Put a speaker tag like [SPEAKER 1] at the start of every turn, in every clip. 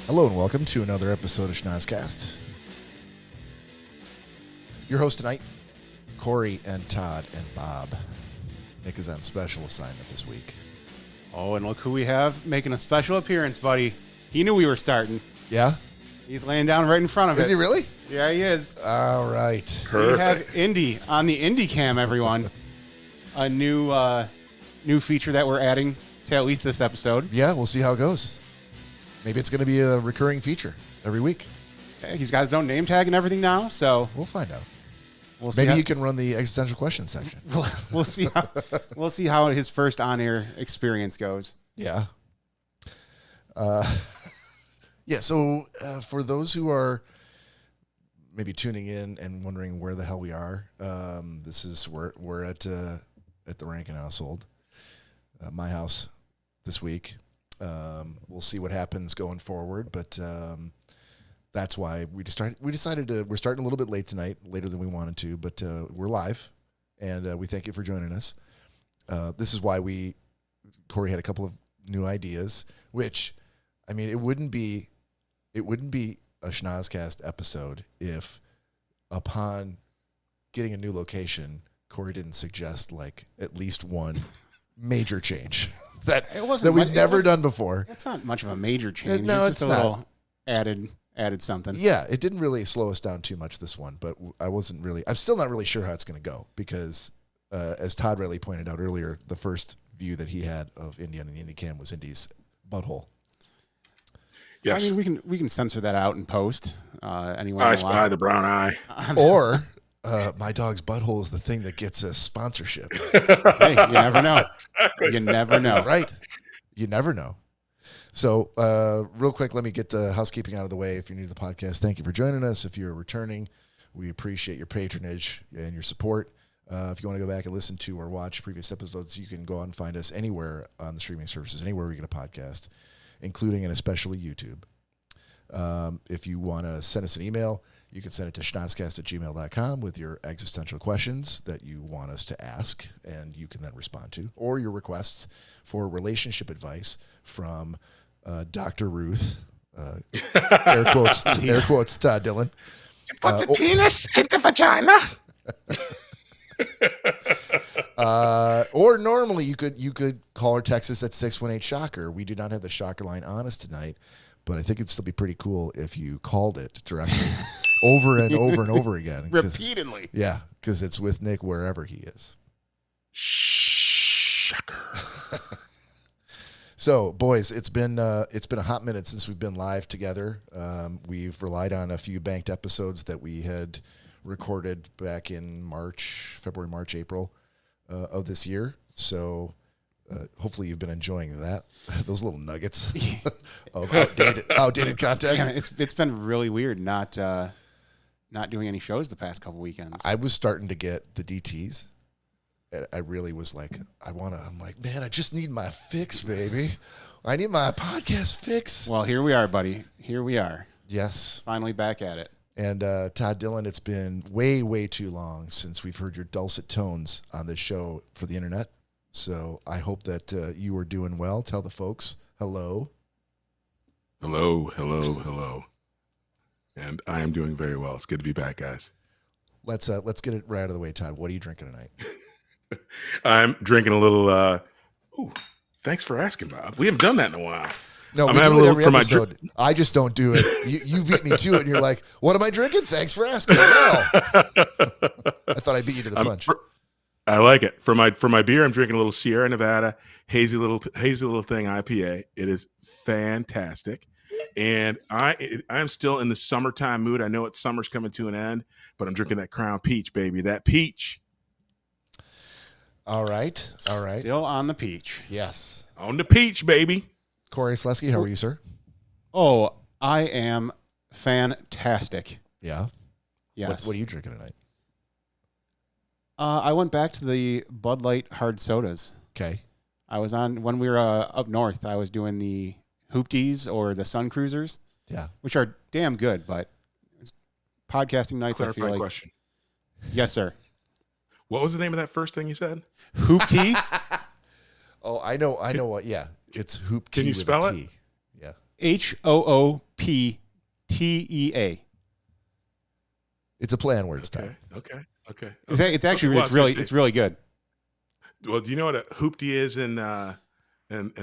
[SPEAKER 1] Hello and welcome to another episode of Schnozzcast. Your host tonight, Cory and Todd and Bob. Nick is on special assignment this week.
[SPEAKER 2] Oh, and look who we have making a special appearance, buddy. He knew we were starting.
[SPEAKER 1] Yeah?
[SPEAKER 2] He's laying down right in front of it.
[SPEAKER 1] Is he really?
[SPEAKER 2] Yeah, he is.
[SPEAKER 1] All right.
[SPEAKER 2] We have Indy on the Indy Cam, everyone. A new feature that we're adding to at least this episode.
[SPEAKER 1] Yeah, we'll see how it goes. Maybe it's going to be a recurring feature every week.
[SPEAKER 2] Okay, he's got his own name tag and everything now, so
[SPEAKER 1] We'll find out.
[SPEAKER 2] we'll see.
[SPEAKER 1] Maybe he can run the existential question section.
[SPEAKER 2] We'll see how his first on-air experience goes.
[SPEAKER 1] Yeah. So for those who are maybe tuning in and wondering where the hell we are, we're at the Rankin household, my house this week. We'll see what happens going forward, but that's why we're starting a little bit late tonight, later than we wanted to, but we're live, and we thank you for joining us. This is why Cory had a couple of new ideas, which, I mean, it wouldn't be a Schnozzcast episode if, upon getting a new location, Cory didn't suggest like at least one major change that we've never done before.
[SPEAKER 2] It's not much of a major change.
[SPEAKER 1] No,
[SPEAKER 2] it's just a little added something.
[SPEAKER 1] Yeah, it didn't really slow us down too much, this one, but I'm still not really sure how it's going to go because, as Todd rightly pointed out earlier, the first view that he had of Indy on the Indy Cam was Indy's butthole.
[SPEAKER 2] Yes. I mean, we can censor that out in post. Anyway,
[SPEAKER 3] I spy the brown eye.
[SPEAKER 1] Or my dog's butthole is the thing that gets a sponsorship.
[SPEAKER 2] Hey, you never know. Exactly. You never know.
[SPEAKER 1] Right. You never know. So real quick, let me get the housekeeping out of the way. If you're new to the podcast, thank you for joining us. If you're returning, we appreciate your patronage and your support. If you want to go back and listen to or watch previous episodes, you can go out and find us anywhere on the streaming services, anywhere we get a podcast, including and especially YouTube. If you want to send us an email, you can send it to schnozzcast@gmail.com with your existential questions that you want us to ask, and you can then respond to, or your requests for relationship advice from Dr. Ruth, air quotes, Todd Dillon.
[SPEAKER 3] You put the penis in the vagina.
[SPEAKER 1] Or normally you could call or text us at 618-SHOCKER. We do not have the Shocker line on us tonight, but I think it'd still be pretty cool if you called it directly over and over and over again.
[SPEAKER 2] Repeatedly.
[SPEAKER 1] Yeah, because it's with Nick wherever he is.
[SPEAKER 3] Shocker.
[SPEAKER 1] So, boys, it's been a hot minute since we've been live together. We've relied on a few banked episodes that we had recorded back in February, March, April of this year. So hopefully you've been enjoying those little nuggets of outdated content.
[SPEAKER 2] Yeah, it's been really weird not doing any shows the past couple weekends.
[SPEAKER 1] I was starting to get the DTs. I really was like, I'm like, man, I just need my fix, baby. I need my podcast fix.
[SPEAKER 2] Well, here we are, buddy. Here we are.
[SPEAKER 1] Yes.
[SPEAKER 2] Finally back at it.
[SPEAKER 1] And Todd Dillon, it's been way, way too long since we've heard your dulcet tones on this show for the internet. So I hope that you are doing well. Tell the folks hello.
[SPEAKER 3] Hello. And I am doing very well. It's good to be back, guys.
[SPEAKER 1] Let's get it right out of the way, Todd. What are you drinking tonight?
[SPEAKER 3] I'm drinking a little. Thanks for asking, Bob. We haven't done that in a while.
[SPEAKER 1] No,
[SPEAKER 3] I'm
[SPEAKER 1] we
[SPEAKER 3] having
[SPEAKER 1] do it
[SPEAKER 3] a
[SPEAKER 1] every
[SPEAKER 3] little
[SPEAKER 1] episode. I just don't do it. You beat me to it, and you're like, "What am I drinking?" Thanks for asking. Well, I thought I beat you to the punch.
[SPEAKER 3] I like it. For my beer, I'm drinking a little Sierra Nevada hazy little thing IPA. It is fantastic, and I'm still in the summertime mood. I know summer's coming to an end, but I'm drinking that Crown Peach, baby. That peach.
[SPEAKER 1] All right.
[SPEAKER 2] Still on the peach.
[SPEAKER 1] Yes.
[SPEAKER 3] On the peach, baby.
[SPEAKER 1] Cory Slesky, how are you, sir?
[SPEAKER 2] Oh, I am fantastic.
[SPEAKER 1] Yeah.
[SPEAKER 2] Yes.
[SPEAKER 1] What are you drinking tonight?
[SPEAKER 2] I went back to the Bud Light hard sodas.
[SPEAKER 1] Okay.
[SPEAKER 2] I was when we were up north, I was doing the Hoopties or the Sun Cruisers.
[SPEAKER 1] Yeah.
[SPEAKER 2] Which are damn good, but podcasting nights, I feel like.
[SPEAKER 3] Question.
[SPEAKER 2] Yes, sir.
[SPEAKER 3] What was the name of that first thing you said?
[SPEAKER 2] Hoop tea.
[SPEAKER 1] Oh, I know what. Yeah, it's hoop tea.
[SPEAKER 3] Can you
[SPEAKER 1] with
[SPEAKER 3] spell
[SPEAKER 1] a
[SPEAKER 3] it?
[SPEAKER 1] T. Yeah.
[SPEAKER 2] Hooptea.
[SPEAKER 1] It's a play on words, Todd.
[SPEAKER 3] Okay.
[SPEAKER 2] It's actually it's really good.
[SPEAKER 3] Well, do you know what a hoopty is in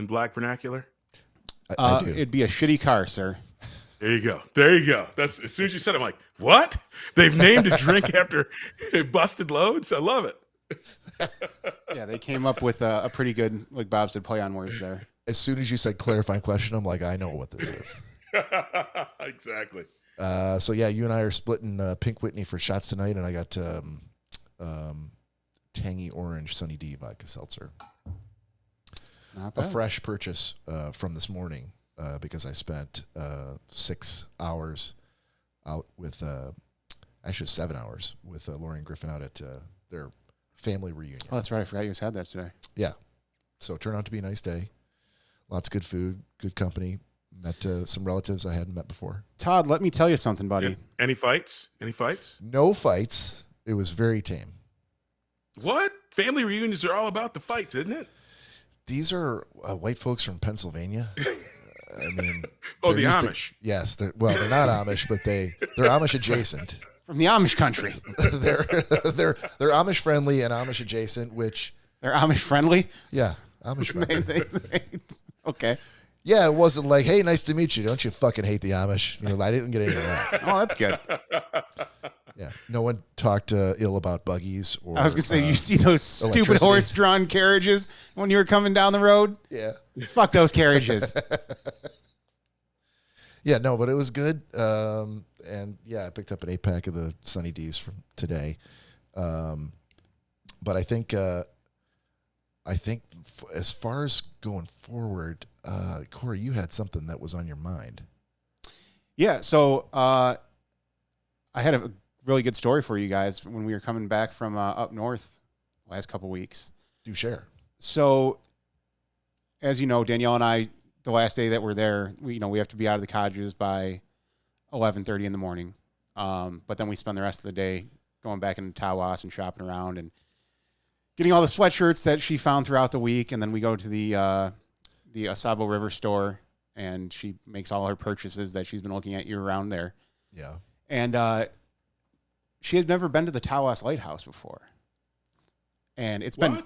[SPEAKER 3] black vernacular?
[SPEAKER 1] I do.
[SPEAKER 2] It'd be a shitty car, sir.
[SPEAKER 3] There you go. That's as soon as you said it, I'm like, what? They've named a drink after busted loads? I love it.
[SPEAKER 2] Yeah, they came up with a pretty good, like Bob said, play on words there.
[SPEAKER 1] As soon as you said clarifying question, I'm like, I know what this is.
[SPEAKER 3] Exactly.
[SPEAKER 1] So yeah, you and I are splitting Pink Whitney for shots tonight, and I got tangy orange Sunny D vodka seltzer.
[SPEAKER 2] Not
[SPEAKER 1] A
[SPEAKER 2] bad.
[SPEAKER 1] fresh purchase from this morning because I spent 6 hours out with, actually 7 hours with Lori and Griffin out at their family reunion.
[SPEAKER 2] Oh, that's right. I forgot you just had that today.
[SPEAKER 1] Yeah. So it turned out to be a nice day. Lots of good food, good company. Met some relatives I hadn't met before.
[SPEAKER 2] Todd, let me tell you something, buddy.
[SPEAKER 3] Yeah. Any fights?
[SPEAKER 1] No fights. It was very tame.
[SPEAKER 3] What? Family reunions are all about the fights, isn't it?
[SPEAKER 1] These are white folks from Pennsylvania. I mean,
[SPEAKER 3] the
[SPEAKER 1] they're used to-
[SPEAKER 3] Amish.
[SPEAKER 1] yes, they're not Amish, but they're Amish adjacent.
[SPEAKER 2] From the Amish country.
[SPEAKER 1] they're Amish friendly and Amish adjacent, which
[SPEAKER 2] They're Amish friendly?
[SPEAKER 1] yeah, Amish friendly.
[SPEAKER 2] Okay.
[SPEAKER 1] Yeah, it wasn't like, hey, nice to meet you. Don't you fucking hate the Amish? You know, I didn't get any of that.
[SPEAKER 2] Oh, that's good.
[SPEAKER 1] Yeah, no one talked ill about buggies. Or
[SPEAKER 2] I was going to say, you see those stupid
[SPEAKER 1] electricity.
[SPEAKER 2] horse-drawn carriages when you were coming down the road?
[SPEAKER 1] Yeah.
[SPEAKER 2] Fuck those carriages.
[SPEAKER 1] Yeah, no, but it was good. And yeah, I picked up an 8-pack of the Sunny D's from today. But I think as far as going forward, Cory, you had something that was on your mind.
[SPEAKER 2] Yeah, so I had a really good story for you guys when we were coming back from up north last couple weeks.
[SPEAKER 1] Do share.
[SPEAKER 2] So, as you know, Danielle and I, the last day that we're there, we have to be out of the cottages by 11:30 in the morning. But then we spend the rest of the day going back into Tawas and shopping around and getting all the sweatshirts that she found throughout the week. And then we go to the Asabo River store, and she makes all her purchases that she's been looking at year round there.
[SPEAKER 1] Yeah.
[SPEAKER 2] And she had never been to the Tawas Lighthouse before. And it's been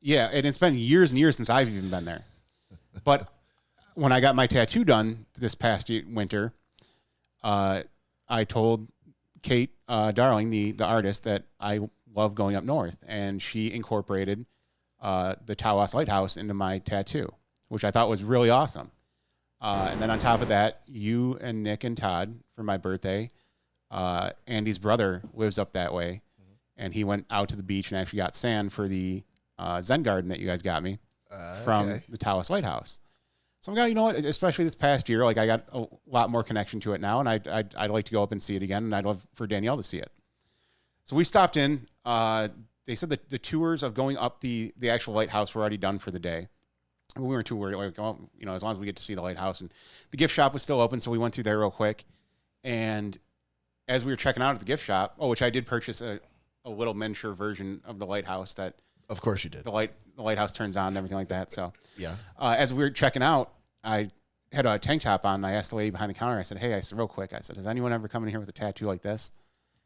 [SPEAKER 2] years and years since I've even been there. But when I got my tattoo done this past winter, I told Kate Darling, the artist, that I love going up north, and she incorporated the Tawas Lighthouse into my tattoo, which I thought was really awesome. And then on top of that, you and Nick and Todd, for my birthday, Andy's brother lives up that way, and he went out to the beach and actually got sand for the Zen garden that you guys got me from the Tawas Lighthouse. So I'm going, you know what, especially this past year, like I got a lot more connection to it now, and I'd like to go up and see it again, and I'd love for Danielle to see it. So we stopped in. They said that the tours of going up the actual lighthouse were already done for the day. We weren't too worried. Like, well, as long as we get to see the lighthouse, and the gift shop was still open, so we went through there real quick. And as we were checking out at the gift shop, which I did purchase a little miniature version of the lighthouse that,
[SPEAKER 1] of course you did.
[SPEAKER 2] The lighthouse turns on and everything like that. So
[SPEAKER 1] yeah.
[SPEAKER 2] As we were checking out, I had a tank top on, and I asked the lady behind the counter, I said, hey, real quick, I said, has anyone ever come in here with a tattoo like this?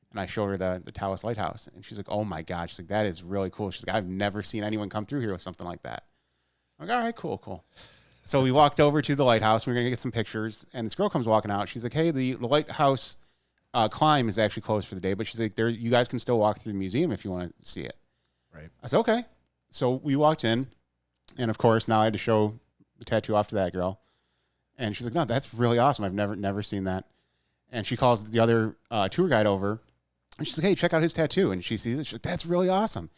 [SPEAKER 2] And I showed her the Tawas Lighthouse, and she's like, oh my God. She's like, that is really cool. She's like, I've never seen anyone come through here with something like that. I'm like, all right, cool. So we walked over to the lighthouse. We were going to get some pictures, and this girl comes walking out. She's like, hey, the lighthouse climb is actually closed for the day, but she's like, you guys can still walk through the museum if you want to see it.
[SPEAKER 1] Right.
[SPEAKER 2] I said, okay. So we walked in, and of course, now I had to show the tattoo off to that girl. And she's like, no, that's really awesome. I've never seen that. And she calls the other tour guide over, and she's like, hey, check out his tattoo. And she sees it. She's like, that's really awesome.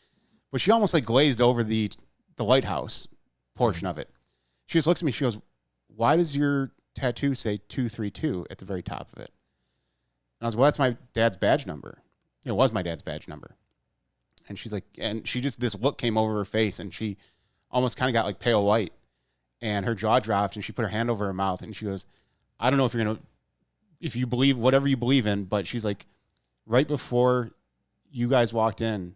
[SPEAKER 2] But she almost like glazed over the lighthouse portion of it. She just looks at me. She goes, why does your tattoo say 232 at the very top of it? And I was like, well, that's my dad's badge number. It was my dad's badge number. And she's like, and she just, this look came over her face, and she almost kind of got like pale white, and her jaw dropped, and she put her hand over her mouth, and she goes, I don't know if you believe whatever you believe in, but she's like, right before you guys walked in,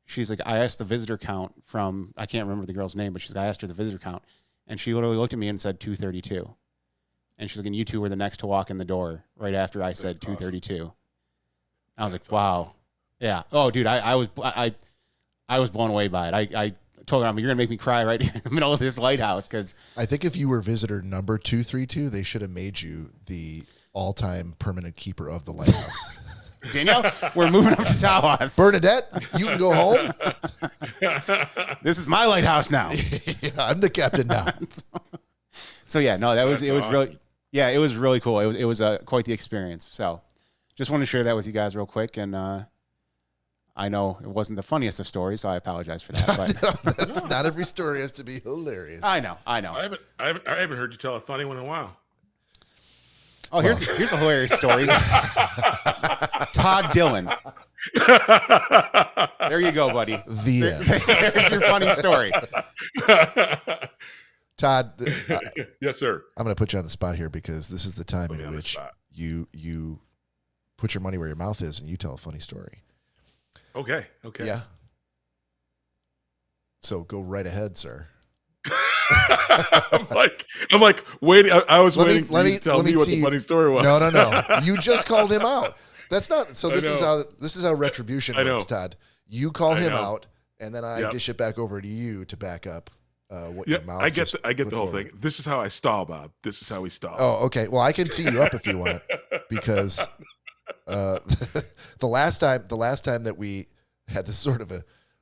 [SPEAKER 2] she's like, I asked the visitor count from, I can't remember the girl's name, but she's like, I asked her the visitor count, and she literally looked at me and said 232. And she's like, and you two were the next to walk in the door right after I said 2:32. I was like, wow. Awesome. Yeah. Oh, dude, I was blown away by it. I told her, you're going to make me cry right here in the middle of this lighthouse. Because
[SPEAKER 1] I think if you were visitor number 232, they should have made you the all-time permanent keeper of the lighthouse.
[SPEAKER 2] Danielle, we're moving up to Tawas.
[SPEAKER 1] Bernadette, you can go home.
[SPEAKER 2] This is my lighthouse now.
[SPEAKER 1] Yeah, I'm the captain now.
[SPEAKER 2] So yeah, no, it was
[SPEAKER 3] awesome.
[SPEAKER 2] really, yeah, it was really cool. It was quite the experience. So just want to share that with you guys real quick. And I know it wasn't the funniest of stories, so I apologize for that. But
[SPEAKER 1] not every story has to be hilarious.
[SPEAKER 2] I know.
[SPEAKER 3] I haven't heard you tell a funny one in a while.
[SPEAKER 2] Oh, here's a hilarious story. Todd Dillon. There you go, buddy.
[SPEAKER 1] The end.
[SPEAKER 2] There's your funny story.
[SPEAKER 1] Todd,
[SPEAKER 3] yes, sir.
[SPEAKER 1] I'm going to put you on the spot here because this is the time in which you put your money where your mouth is and you tell a funny story.
[SPEAKER 3] Okay.
[SPEAKER 1] Yeah. So go right ahead, sir.
[SPEAKER 3] I'm like, wait. I was waiting for you to tell me what the funny story was.
[SPEAKER 1] No. You just called him out. That's not. So this is how retribution works, Todd. You call him out, and then I dish it back over to you to back up what your mouth.
[SPEAKER 3] I get the whole thing. This is how I stall, Bob. This is how we stall.
[SPEAKER 1] Oh, okay. Well, I can tee you up if you want, because the last time that we had this sort of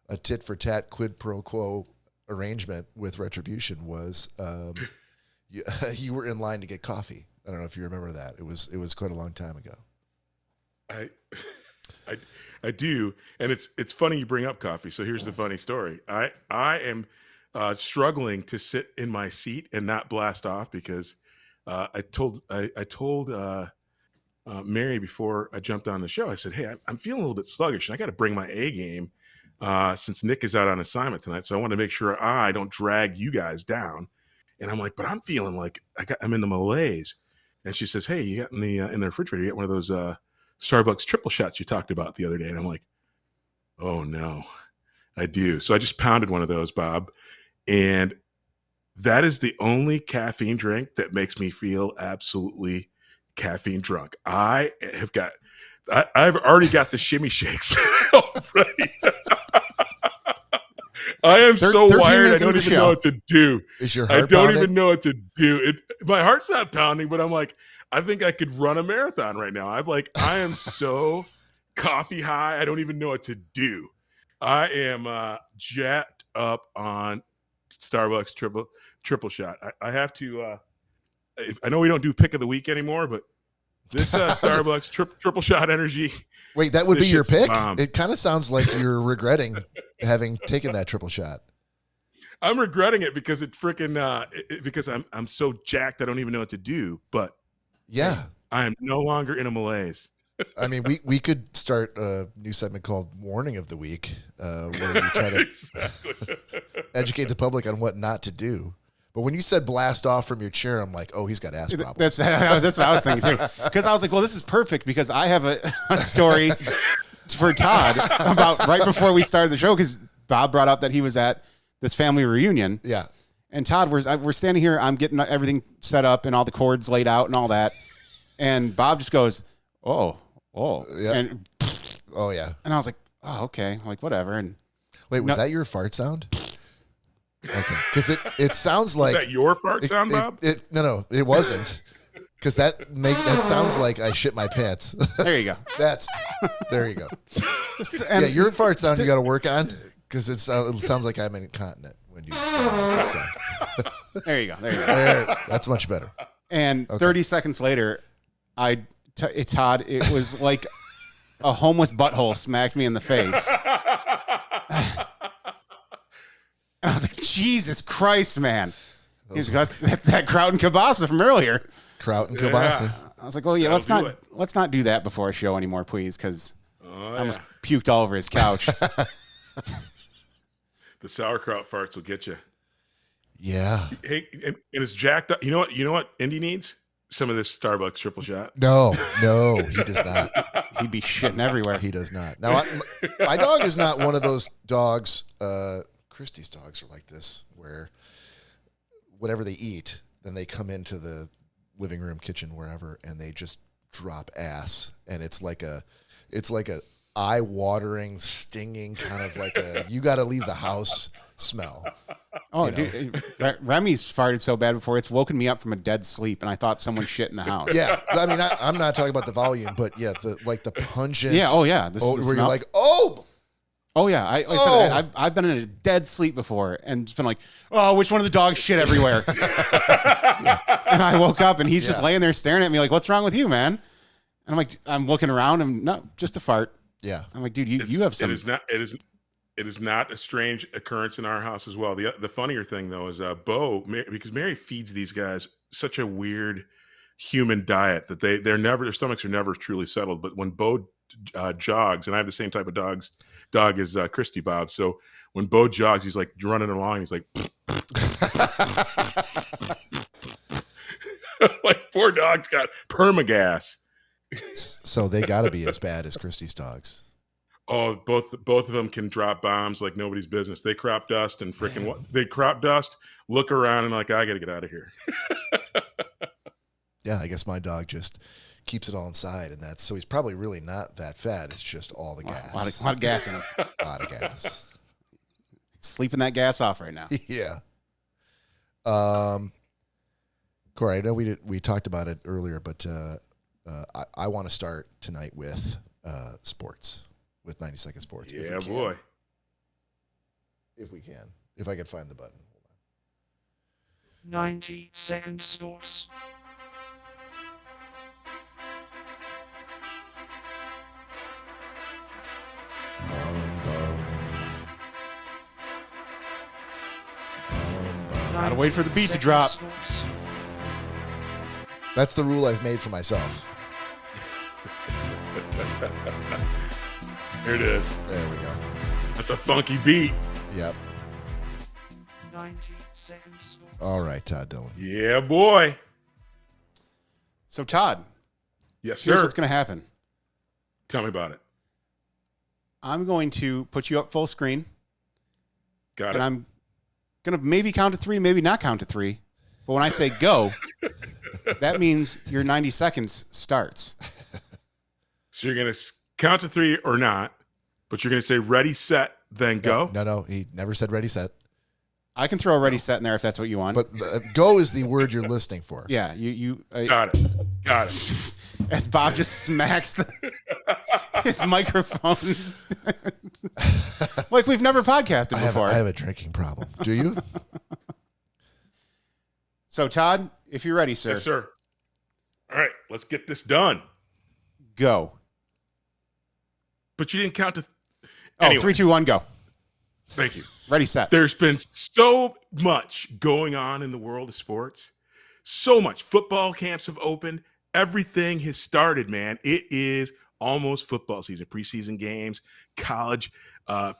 [SPEAKER 1] a tit for tat quid pro quo arrangement with retribution was you were in line to get coffee. I don't know if you remember that. It was quite a long time ago.
[SPEAKER 3] I do, and it's funny you bring up coffee. So here's the funny story. I am struggling to sit in my seat and not blast off because I told Mary before I jumped on the show. I said, "Hey, I'm feeling a little bit sluggish, and I got to bring my A game since Nick is out on assignment tonight. So I want to make sure I don't drag you guys down." And I'm like, "But I'm feeling like I'm in the malaise." And she says, "Hey, you got in the refrigerator, you got one of those Starbucks triple shots you talked about the other day." And I'm like, "Oh no, I do." So I just pounded one of those, Bob, and that is the only caffeine drink that makes me feel absolutely caffeine drunk. I've already got the shimmy-shakes already. I am so wired. I don't even know what to do.
[SPEAKER 1] Is your heart
[SPEAKER 3] I don't
[SPEAKER 1] pounding?
[SPEAKER 3] even know what to do. My heart's not pounding, but I'm like, I think I could run a marathon right now. I am so coffee high. I don't even know what to do. I am jacked up on Starbucks triple shot. I have to. I know we don't do pick of the week anymore, but this Starbucks triple shot energy.
[SPEAKER 1] Wait, that would be your pick?
[SPEAKER 3] Bomb.
[SPEAKER 1] It kind of sounds like you're regretting having taken that triple shot.
[SPEAKER 3] I'm regretting it because because I'm so jacked I don't even know what to do. But
[SPEAKER 1] yeah,
[SPEAKER 3] I am no longer in a malaise.
[SPEAKER 1] I mean, we could start a new segment called Warning of the Week, where we try to educate the public on what not to do. But when you said blast off from your chair, I'm like, oh, he's got ass problems.
[SPEAKER 2] That's what I was thinking too. Because I was like, well, this is perfect because I have a story for Todd about right before we started the show because Bob brought up that he was at this family reunion.
[SPEAKER 1] Yeah.
[SPEAKER 2] And Todd, we're standing here. I'm getting everything set up and all the cords laid out and all that. And Bob just goes, oh.
[SPEAKER 1] Yeah.
[SPEAKER 2] And,
[SPEAKER 1] oh, yeah.
[SPEAKER 2] And I was like, oh, okay. Like, whatever. And
[SPEAKER 1] wait, was that your fart sound? Okay, because it sounds like...
[SPEAKER 3] Is that your fart sound, Bob?
[SPEAKER 1] No, it wasn't. Because that sounds like I shit my pants.
[SPEAKER 2] There you go.
[SPEAKER 1] There you go. Yeah, your fart sound you got to work on because it sounds like I'm incontinent when you make that sound.
[SPEAKER 2] There you go.
[SPEAKER 1] That's much better.
[SPEAKER 2] And 30 seconds later, Todd, it was like a homeless butthole smacked me in the face. And I was like, Jesus Christ, man. He's got that's that kraut and kielbasa from earlier.
[SPEAKER 1] Kraut and kielbasa.
[SPEAKER 2] Yeah. I was like, oh yeah, let's not do that before a show anymore, please, because I almost puked all over his couch.
[SPEAKER 3] The sauerkraut farts will get you.
[SPEAKER 1] Yeah.
[SPEAKER 3] Hey, and it's jacked up. You know what Indy needs? Some of this Starbucks triple shot.
[SPEAKER 1] No, he does not.
[SPEAKER 2] He'd be shitting everywhere.
[SPEAKER 1] He does not. Now, my dog is not one of those dogs. Christy's dogs are like this, where whatever they eat, then they come into the living room, kitchen, wherever, and they just drop ass, and it's like a eye-watering, stinging kind of like a you got to leave the house smell.
[SPEAKER 2] Oh, dude, Remy's farted so bad before it's woken me up from a dead sleep, and I thought someone shit in the house.
[SPEAKER 1] Yeah, I mean, I'm not talking about the volume, but yeah, the pungent.
[SPEAKER 2] Yeah. Oh yeah.
[SPEAKER 1] Where you're like, oh.
[SPEAKER 2] Oh yeah, I said I've been in a dead sleep before and just been like, oh, which one of the dogs shit everywhere? And I woke up and he's just laying there staring at me like, what's wrong with you, man? And I'm like, I'm looking around and no, just a fart.
[SPEAKER 1] Yeah.
[SPEAKER 2] I'm like, dude, you have some.
[SPEAKER 3] It is not a strange occurrence in our house as well. The funnier thing though is because Mary feeds these guys such a weird human diet that their stomachs are never truly settled. But when Bo jogs, and I have the same type of dog as Christy Bob. So when Bo jogs, he's like running along. He's like, like poor dog's got permagas.
[SPEAKER 1] So they got to be as bad as Christy's dogs.
[SPEAKER 3] Oh, both of them can drop bombs like nobody's business. They crop dust and look around and like, I got to get out of here.
[SPEAKER 1] Yeah, I guess my dog just keeps it all inside, and so he's probably really not that fat. It's just all the gas.
[SPEAKER 2] A lot of gas in him.
[SPEAKER 1] A lot of gas.
[SPEAKER 2] Sleeping that gas off right now.
[SPEAKER 1] Yeah. Cory, I know we talked about it earlier, but I want to start tonight with sports, with 90-second sports.
[SPEAKER 3] Yeah, boy.
[SPEAKER 1] If we can. If I could find the button. Hold on.
[SPEAKER 4] 90-second sports.
[SPEAKER 2] Gotta wait for the beat to drop.
[SPEAKER 1] That's the rule I've made for myself.
[SPEAKER 3] Here it is.
[SPEAKER 1] There we go.
[SPEAKER 3] That's a funky beat.
[SPEAKER 1] Yep.
[SPEAKER 4] 90-second sports.
[SPEAKER 1] All right, Todd Dillon.
[SPEAKER 3] Yeah, boy.
[SPEAKER 2] So Todd,
[SPEAKER 3] Yes,
[SPEAKER 2] here's
[SPEAKER 3] sir.
[SPEAKER 2] what's gonna happen.
[SPEAKER 3] Tell me about it.
[SPEAKER 2] I'm going to put you up full screen.
[SPEAKER 3] Got
[SPEAKER 2] And
[SPEAKER 3] it.
[SPEAKER 2] I'm going to maybe count to 3, maybe not count to 3. But when I say go, that means your 90 seconds starts.
[SPEAKER 3] So you're going to count to 3 or not, but you're going to say ready, set, then go?
[SPEAKER 1] No, he never said ready, set.
[SPEAKER 2] I can throw a ready set in there if that's what you want.
[SPEAKER 1] But go is the word you're listening for.
[SPEAKER 2] Yeah, you
[SPEAKER 3] Got it.
[SPEAKER 2] as Bob just smacks his microphone. Like we've never podcasted before.
[SPEAKER 1] I have a drinking problem. Do you?
[SPEAKER 2] So Todd, if you're ready, sir.
[SPEAKER 3] Yes, sir. All right, let's get this done.
[SPEAKER 2] Go.
[SPEAKER 3] But you didn't count to...
[SPEAKER 2] Oh,
[SPEAKER 3] Anyway.
[SPEAKER 2] 3, 2, 1, go.
[SPEAKER 3] Thank you.
[SPEAKER 2] Ready, set.
[SPEAKER 3] There's been so much going on in the world of sports. So much. Football camps have opened. Everything has started, man. It is almost football season. Preseason games, college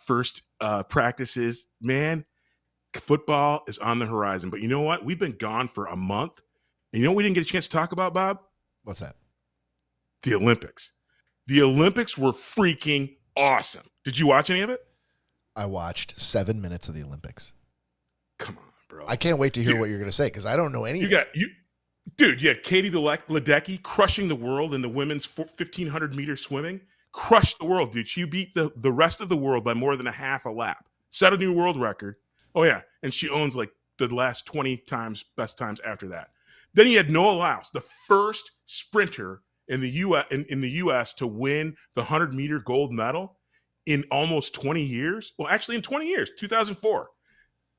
[SPEAKER 3] first practices. Man, football is on the horizon. But you know what? We've been gone for a month. And you know what we didn't get a chance to talk about, Bob?
[SPEAKER 1] What's that?
[SPEAKER 3] The Olympics. The Olympics were freaking awesome. Did you watch any of it?
[SPEAKER 1] I watched 7 minutes of the Olympics.
[SPEAKER 3] Come on, bro.
[SPEAKER 1] I can't wait to hear
[SPEAKER 3] Dude.
[SPEAKER 1] what you're going to say because I don't know anything.
[SPEAKER 3] Dude, you had Katie Ledecky crushing the world in the women's 1,500 meter swimming. Crushed the world, dude. She beat the rest of the world by more than a half a lap. Set a new world record. Oh, yeah. And she owns like the last 20 times, best times after that. Then you had Noah Lyles, the first sprinter in the U.S. to win the 100-meter gold medal in almost 20 years. Well, actually in 20 years, 2004.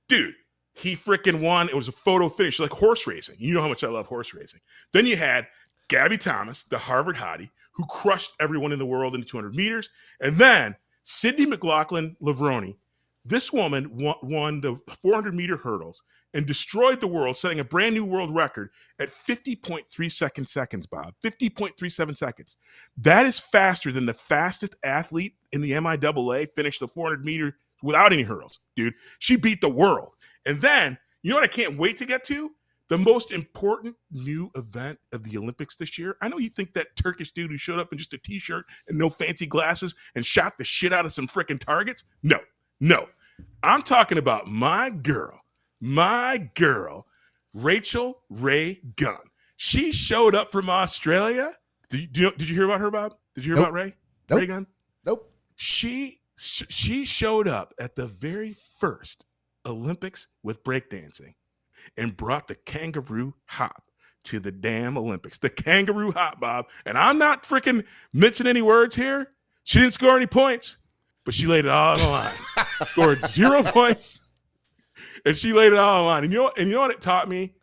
[SPEAKER 3] Dude, he freaking won. It was a photo finish, like horse racing. You know how much I love horse racing. Then you had Gabby Thomas, the Harvard hottie, who crushed everyone in the world in the 200 meters. And then Sydney McLaughlin-Levrone. This woman won the 400-meter hurdles and destroyed the world, setting a brand new world record at 50.3 seconds, Bob. 50.37 seconds. That is faster than the fastest athlete in the MIAA finished the 400-meter without any hurdles, dude. She beat the world. And then, you know what I can't wait to get to? The most important new event of the Olympics this year. I know you think that Turkish dude who showed up in just a T-shirt and no fancy glasses and shot the shit out of some freaking targets. No. I'm talking about my girl, Rachel Ray Gunn. She showed up from Australia. Did you hear about her, Bob? Did you hear about Ray?
[SPEAKER 1] Nope.
[SPEAKER 3] Ray Gunn?
[SPEAKER 1] Nope.
[SPEAKER 3] She showed up at the very first Olympics with breakdancing and brought the kangaroo hop to the damn Olympics. The kangaroo hop, Bob. And I'm not freaking mincing any words here. She didn't score any points, but she laid it all on the line. Scored 0 points, and she laid it all on the line. And you know what it taught me?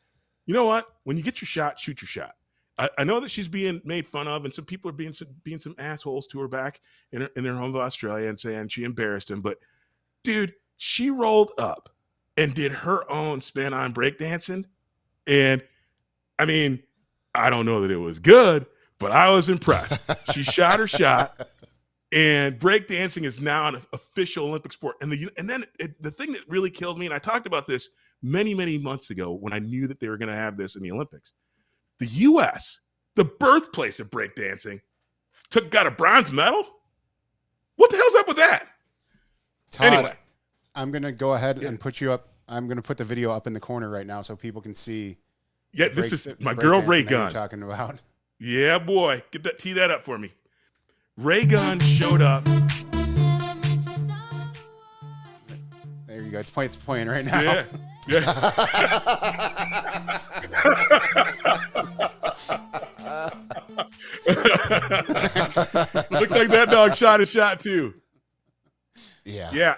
[SPEAKER 3] You know what? When you get your shot, shoot your shot. I know that she's being made fun of, and some people are being some assholes to her back in her home of Australia and saying she embarrassed him. But, dude, she rolled up and did her own spin on breakdancing. And, I mean, I don't know that it was good, but I was impressed. She shot her shot, and breakdancing is now an official Olympic sport. And then the thing that really killed me, and I talked about this many, many months ago when I knew that they were going to have this in the Olympics, the U.S., the birthplace of breakdancing, got a bronze medal? What the hell's up with that?
[SPEAKER 2] Todd,
[SPEAKER 3] Anyway.
[SPEAKER 2] I'm going to go ahead and put you up. I'm going to put the video up in the corner right now so people can see.
[SPEAKER 3] Yeah, this is my girl Ray Gunn.
[SPEAKER 2] Talking about.
[SPEAKER 3] Yeah, boy. Tee that up for me. Ray Gunn showed up.
[SPEAKER 2] There you go. It's playing right now.
[SPEAKER 3] Yeah. Yeah. Looks like that dog shot a shot too.
[SPEAKER 1] Yeah.
[SPEAKER 3] Yeah.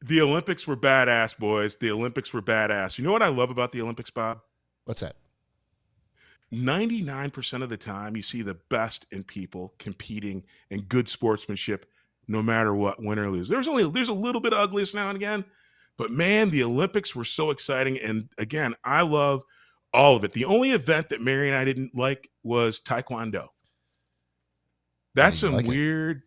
[SPEAKER 3] The Olympics were badass, boys. The Olympics were badass. You know what I love about the Olympics, Bob?
[SPEAKER 1] What's that?
[SPEAKER 3] 99% of the time, you see the best in people competing and good sportsmanship, no matter what, win or lose. There's a little bit of ugliness now and again, but man, the Olympics were so exciting. And again, I love all of it. The only event that Mary and I didn't like was Taekwondo. That's some
[SPEAKER 1] like
[SPEAKER 3] weird,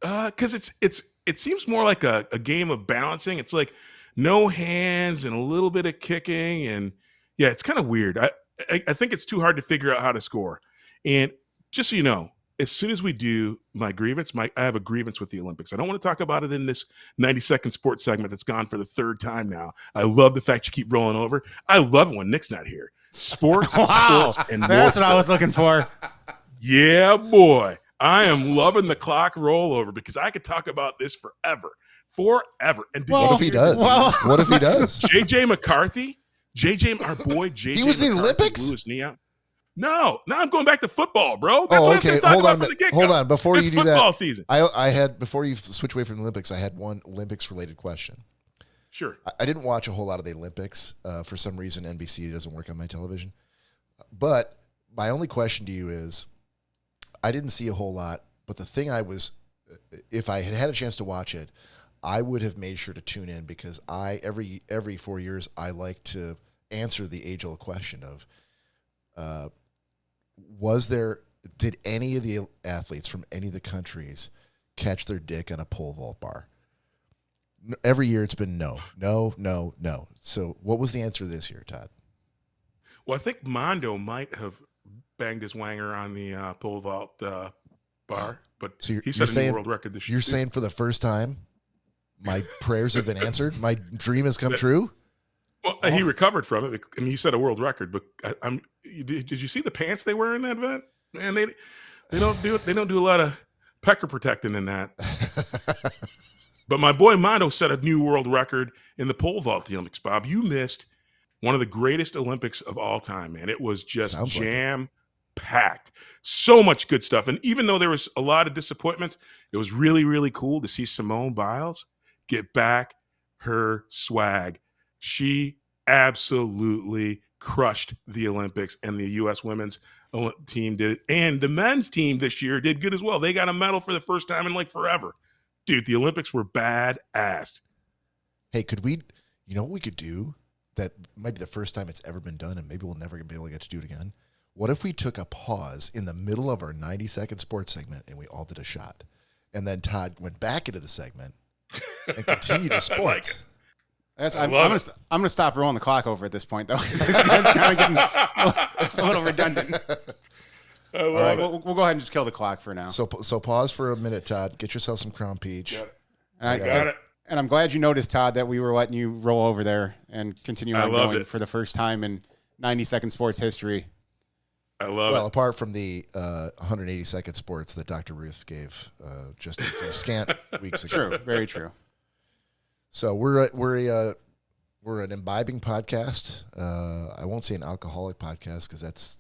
[SPEAKER 3] because it seems more like a game of balancing. It's like no hands and a little bit of kicking, and yeah, it's kind of weird. I think it's too hard to figure out how to score. And just so you know, as soon as we do my grievance, I have a grievance with the Olympics. I don't want to talk about it in this 90-second sports segment that's gone for the third time now. I love the fact you keep rolling over. I love it when Nick's not here. Sports,
[SPEAKER 2] Wow,
[SPEAKER 3] sports, and more
[SPEAKER 2] that's what I was
[SPEAKER 3] sports.
[SPEAKER 2] looking for.
[SPEAKER 3] Yeah, boy. I am loving the clock rollover because I could talk about this forever. And
[SPEAKER 1] What if he does? What if he does?
[SPEAKER 3] JJ McCarthy? our boy JJ.
[SPEAKER 1] He was in the
[SPEAKER 3] McCarthy
[SPEAKER 1] Olympics?
[SPEAKER 3] blew his knee out. No, now I'm going back to football, bro. That's what I was
[SPEAKER 1] okay.
[SPEAKER 3] gonna talk
[SPEAKER 1] Hold
[SPEAKER 3] about
[SPEAKER 1] on.
[SPEAKER 3] from the get-go.
[SPEAKER 1] Hold on. Before
[SPEAKER 3] It's
[SPEAKER 1] you do
[SPEAKER 3] football
[SPEAKER 1] that,
[SPEAKER 3] season.
[SPEAKER 1] I had before you switch away from the Olympics, I had one Olympics-related question.
[SPEAKER 3] Sure.
[SPEAKER 1] I didn't watch a whole lot of the Olympics. For some reason, NBC doesn't work on my television. But my only question to you is, I didn't see a whole lot. But the thing if I had a chance to watch it, I would have made sure to tune in because every 4 years I like to answer the age-old question of, did any of the athletes from any of the countries catch their dick on a pole vault bar? Every year it's been no. So what was the answer this year, Todd?
[SPEAKER 3] Well, I think Mondo might have banged his wanger on the pole vault bar, but
[SPEAKER 1] So
[SPEAKER 3] he set a new world record this year.
[SPEAKER 1] You're saying for the first time, my prayers have been answered? My dream has come true?
[SPEAKER 3] Well, he recovered from it. I mean, he set a world record. But did you see the pants they wear in that event? Man, they don't do a lot of pecker protecting in that. But my boy Mondo set a new world record in the pole vault at the Olympics. Bob, you missed one of the greatest Olympics of all time, man. It was just jam-packed. So much good stuff. And even though there was a lot of disappointments, it was really, really cool to see Simone Biles get back her swag. She absolutely crushed the Olympics, and the U.S. women's team did it. And the men's team this year did good as well. They got a medal for the first time in like forever. Dude, the Olympics were badass.
[SPEAKER 1] Hey, you know what we could do? That might be the first time it's ever been done, and maybe we'll never be able to get to do it again. What if we took a pause in the middle of our 90-second sports segment and we all did a shot? And then Todd went back into the segment and continued to sports.
[SPEAKER 2] I'm going to stop rolling the clock over at this point, though. It's kind of getting a little redundant.
[SPEAKER 3] All right,
[SPEAKER 2] we'll go ahead and just kill the clock for now.
[SPEAKER 1] So pause for a minute, Todd. Get yourself some Crown Peach.
[SPEAKER 3] Got it.
[SPEAKER 2] And I'm glad you noticed, Todd, that we were letting you roll over there and continue on going for the first time in 90-second sports history.
[SPEAKER 3] I love
[SPEAKER 1] Well,
[SPEAKER 3] it.
[SPEAKER 1] apart from the 180-second sports that Dr. Ruth gave just a few scant weeks ago.
[SPEAKER 2] True. Very true.
[SPEAKER 1] So we're an imbibing podcast. I won't say an alcoholic podcast because that's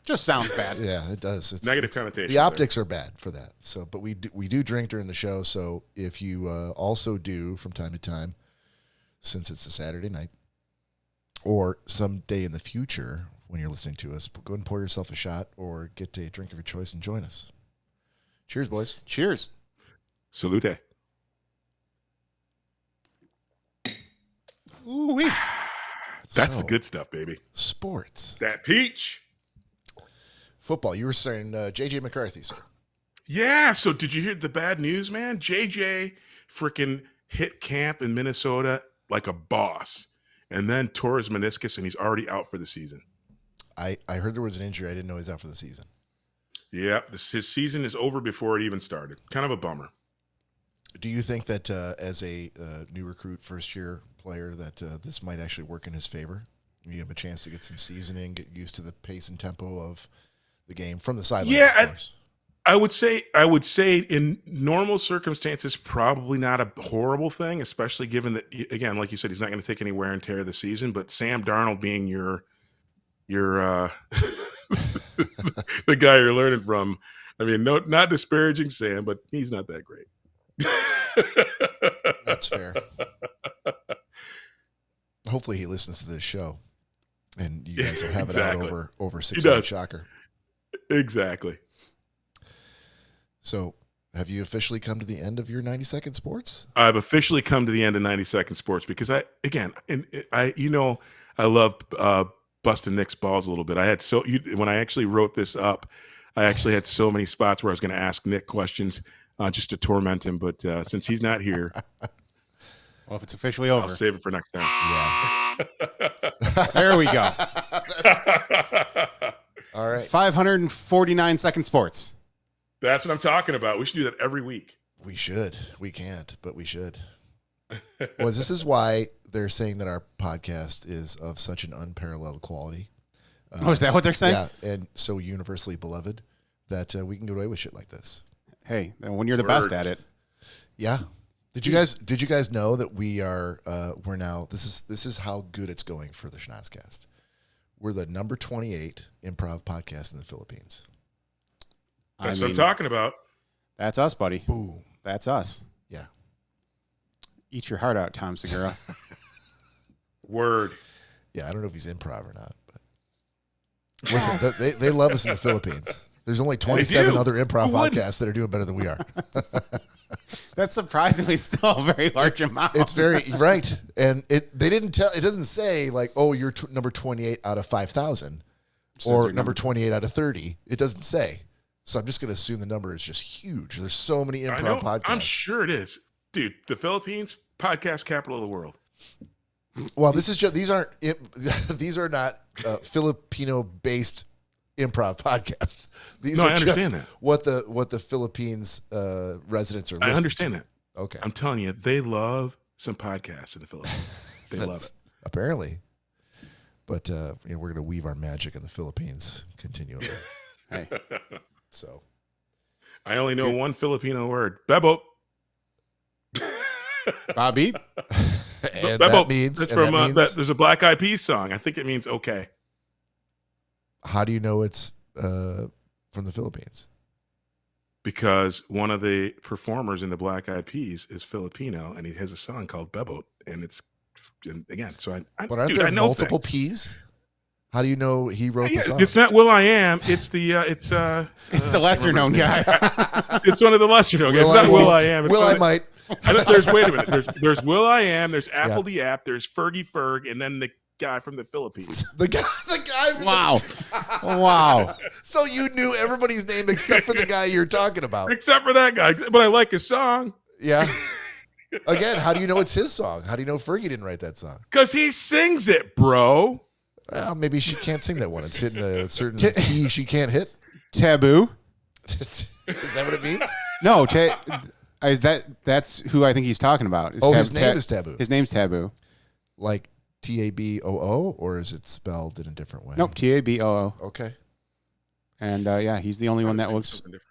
[SPEAKER 2] Just sounds bad.
[SPEAKER 1] yeah, it does. It's
[SPEAKER 3] Negative connotation
[SPEAKER 1] The optics are bad for that. So, but we do drink during the show. So if you also do from time to time, since it's a Saturday night, or someday in the future when you're listening to us, go and pour yourself a shot or get a drink of your choice and join us. Cheers, boys.
[SPEAKER 2] Cheers.
[SPEAKER 3] Salute.
[SPEAKER 2] Ooh-wee.
[SPEAKER 3] That's
[SPEAKER 1] So,
[SPEAKER 3] the good stuff, baby.
[SPEAKER 1] sports.
[SPEAKER 3] That peach.
[SPEAKER 1] Football. You were saying J.J. McCarthy, sir.
[SPEAKER 3] Yeah. So did you hear the bad news, man? JJ freaking hit camp in Minnesota like a boss and then tore his meniscus and he's already out for the season.
[SPEAKER 1] I heard there was an injury. I didn't know he was out for the season.
[SPEAKER 3] Yep. His season is over before it even started. Kind of a bummer.
[SPEAKER 1] Do you think that as a new recruit, first-year player, that this might actually work in his favor? You give him a chance to get some seasoning, get used to the pace and tempo of the game from the sidelines.
[SPEAKER 3] Yeah,
[SPEAKER 1] of course.
[SPEAKER 3] I would say in normal circumstances, probably not a horrible thing, especially given that, again, like you said, he's not going to take any wear and tear this season. But Sam Darnold being your the guy you're learning from, I mean, no, not disparaging Sam, but he's not that great.
[SPEAKER 1] That's fair. Hopefully, he listens to this show, and you guys will have
[SPEAKER 3] Exactly.
[SPEAKER 1] it out over 6
[SPEAKER 3] does.
[SPEAKER 1] months. Shocker.
[SPEAKER 3] Exactly.
[SPEAKER 1] So, have you officially come to the end of your 90-second sports?
[SPEAKER 3] I've officially come to the end of 90-second sports because I love busting Nick's balls a little bit. When I actually wrote this up, I actually had so many spots where I was going to ask Nick questions just to torment him. But since he's not here,
[SPEAKER 2] Well, if it's officially over,
[SPEAKER 3] I'll save it for next time.
[SPEAKER 1] Yeah.
[SPEAKER 2] there we go.
[SPEAKER 1] All right.
[SPEAKER 2] 549-second sports.
[SPEAKER 3] That's what I'm talking about. We should do that every week.
[SPEAKER 1] We should. We can't, but we should. Well, this is why they're saying that our podcast is of such an unparalleled quality.
[SPEAKER 2] Oh, is that what they're saying?
[SPEAKER 1] Yeah, and so universally beloved that we can get away with shit like this.
[SPEAKER 2] Hey, when you're the best
[SPEAKER 3] Word.
[SPEAKER 2] at it.
[SPEAKER 1] Yeah. Did you guys know that we're now this is how good it's going for the Schnozzcast. We're the number 28 improv podcast in the Philippines.
[SPEAKER 3] That's what I'm talking about.
[SPEAKER 2] That's us, buddy.
[SPEAKER 1] Boom.
[SPEAKER 2] That's us.
[SPEAKER 1] Yeah.
[SPEAKER 2] Eat your heart out, Tom Segura.
[SPEAKER 3] Word.
[SPEAKER 1] Yeah, I don't know if he's improv or not, but listen, they love us in the Philippines. There's only 27
[SPEAKER 3] do.
[SPEAKER 1] other improv
[SPEAKER 3] Who wouldn't?
[SPEAKER 1] podcasts that are doing better than we are.
[SPEAKER 2] That's surprisingly still a very large amount.
[SPEAKER 1] It's very right, and it doesn't say like, oh, you're number 28 out of 5,000
[SPEAKER 2] says
[SPEAKER 1] or
[SPEAKER 2] you're
[SPEAKER 1] number 28 out of 30. It doesn't say. So I'm just going to assume the number is just huge. There's so many
[SPEAKER 3] I know.
[SPEAKER 1] improv podcasts.
[SPEAKER 3] I'm sure it is. Dude, the Philippines, podcast capital of the world.
[SPEAKER 1] Well, this is just these are not Filipino-based improv podcasts. These
[SPEAKER 3] No,
[SPEAKER 1] are
[SPEAKER 3] I understand
[SPEAKER 1] just
[SPEAKER 3] that.
[SPEAKER 1] what the Philippines residents are.
[SPEAKER 3] I
[SPEAKER 1] listening
[SPEAKER 3] understand
[SPEAKER 1] to.
[SPEAKER 3] that.
[SPEAKER 1] Okay,
[SPEAKER 3] I'm telling you, they love some podcasts in the Philippines. They love
[SPEAKER 1] That's-
[SPEAKER 3] it.
[SPEAKER 1] apparently. But we're going to weave our magic in the Philippines continually.
[SPEAKER 2] Hey,
[SPEAKER 1] So
[SPEAKER 3] I only know one Filipino word. Bebo.
[SPEAKER 2] Bobby.
[SPEAKER 1] and
[SPEAKER 3] Bebo.
[SPEAKER 1] that means,
[SPEAKER 3] That's
[SPEAKER 1] and
[SPEAKER 3] from
[SPEAKER 1] that means
[SPEAKER 3] there's a Black Eyed Peas song. I think it means okay.
[SPEAKER 1] how do you know it's from the Philippines?
[SPEAKER 3] Because one of the performers in the Black Eyed Peas is Filipino, and he has a song called Bebo, and it's again. So I
[SPEAKER 1] But aren't
[SPEAKER 3] dude,
[SPEAKER 1] there
[SPEAKER 3] I know
[SPEAKER 1] multiple
[SPEAKER 3] things.
[SPEAKER 1] P's? How do you know he wrote the song?
[SPEAKER 3] It's not Will I Am. It's the
[SPEAKER 2] It's the lesser known guy.
[SPEAKER 3] It's one of the lesser known guys. It's not Will I Am. It's
[SPEAKER 1] Will
[SPEAKER 3] one
[SPEAKER 1] I
[SPEAKER 3] of-
[SPEAKER 1] might?
[SPEAKER 3] There's wait a minute. There's Will I Am. There's Apple the App. There's Fergie Ferg, and then the guy from the Philippines.
[SPEAKER 1] The guy. From
[SPEAKER 2] Wow. Wow.
[SPEAKER 1] So you knew everybody's name except for the guy you're talking about.
[SPEAKER 3] Except for that guy, but I like his song
[SPEAKER 1] Yeah. Again, how do you know it's his song? How do you know Fergie didn't write that song?
[SPEAKER 3] because he sings it, bro.
[SPEAKER 1] Well, maybe she can't sing that one. It's hitting a certain key she can't hit.
[SPEAKER 2] Taboo.
[SPEAKER 1] Is that what it means?
[SPEAKER 2] No, that's who I think he's talking about.
[SPEAKER 1] Oh, his name is Taboo.
[SPEAKER 2] His name's Taboo.
[SPEAKER 1] Like Taboo, or is it spelled in a different way?
[SPEAKER 2] Nope, Taboo.
[SPEAKER 1] Okay.
[SPEAKER 2] And he's the only one that looks.
[SPEAKER 3] Something different.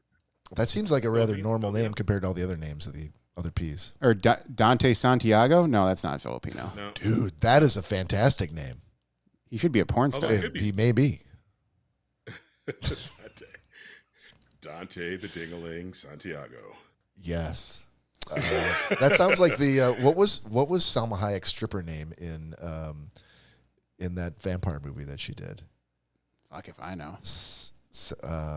[SPEAKER 1] That seems like a rather
[SPEAKER 3] Filipino?
[SPEAKER 1] normal name compared to all the other names of the other P's.
[SPEAKER 2] Or Dante Santiago? No, that's not Filipino.
[SPEAKER 3] No.
[SPEAKER 1] Dude, that is a fantastic name.
[SPEAKER 2] He should be a porn star.
[SPEAKER 3] Although- Could be.
[SPEAKER 1] He may be.
[SPEAKER 3] Dante the Dingaling Santiago.
[SPEAKER 1] Yes. That sounds like the what was Salma Hayek's stripper name in that vampire movie that she did?
[SPEAKER 2] Fuck if I know.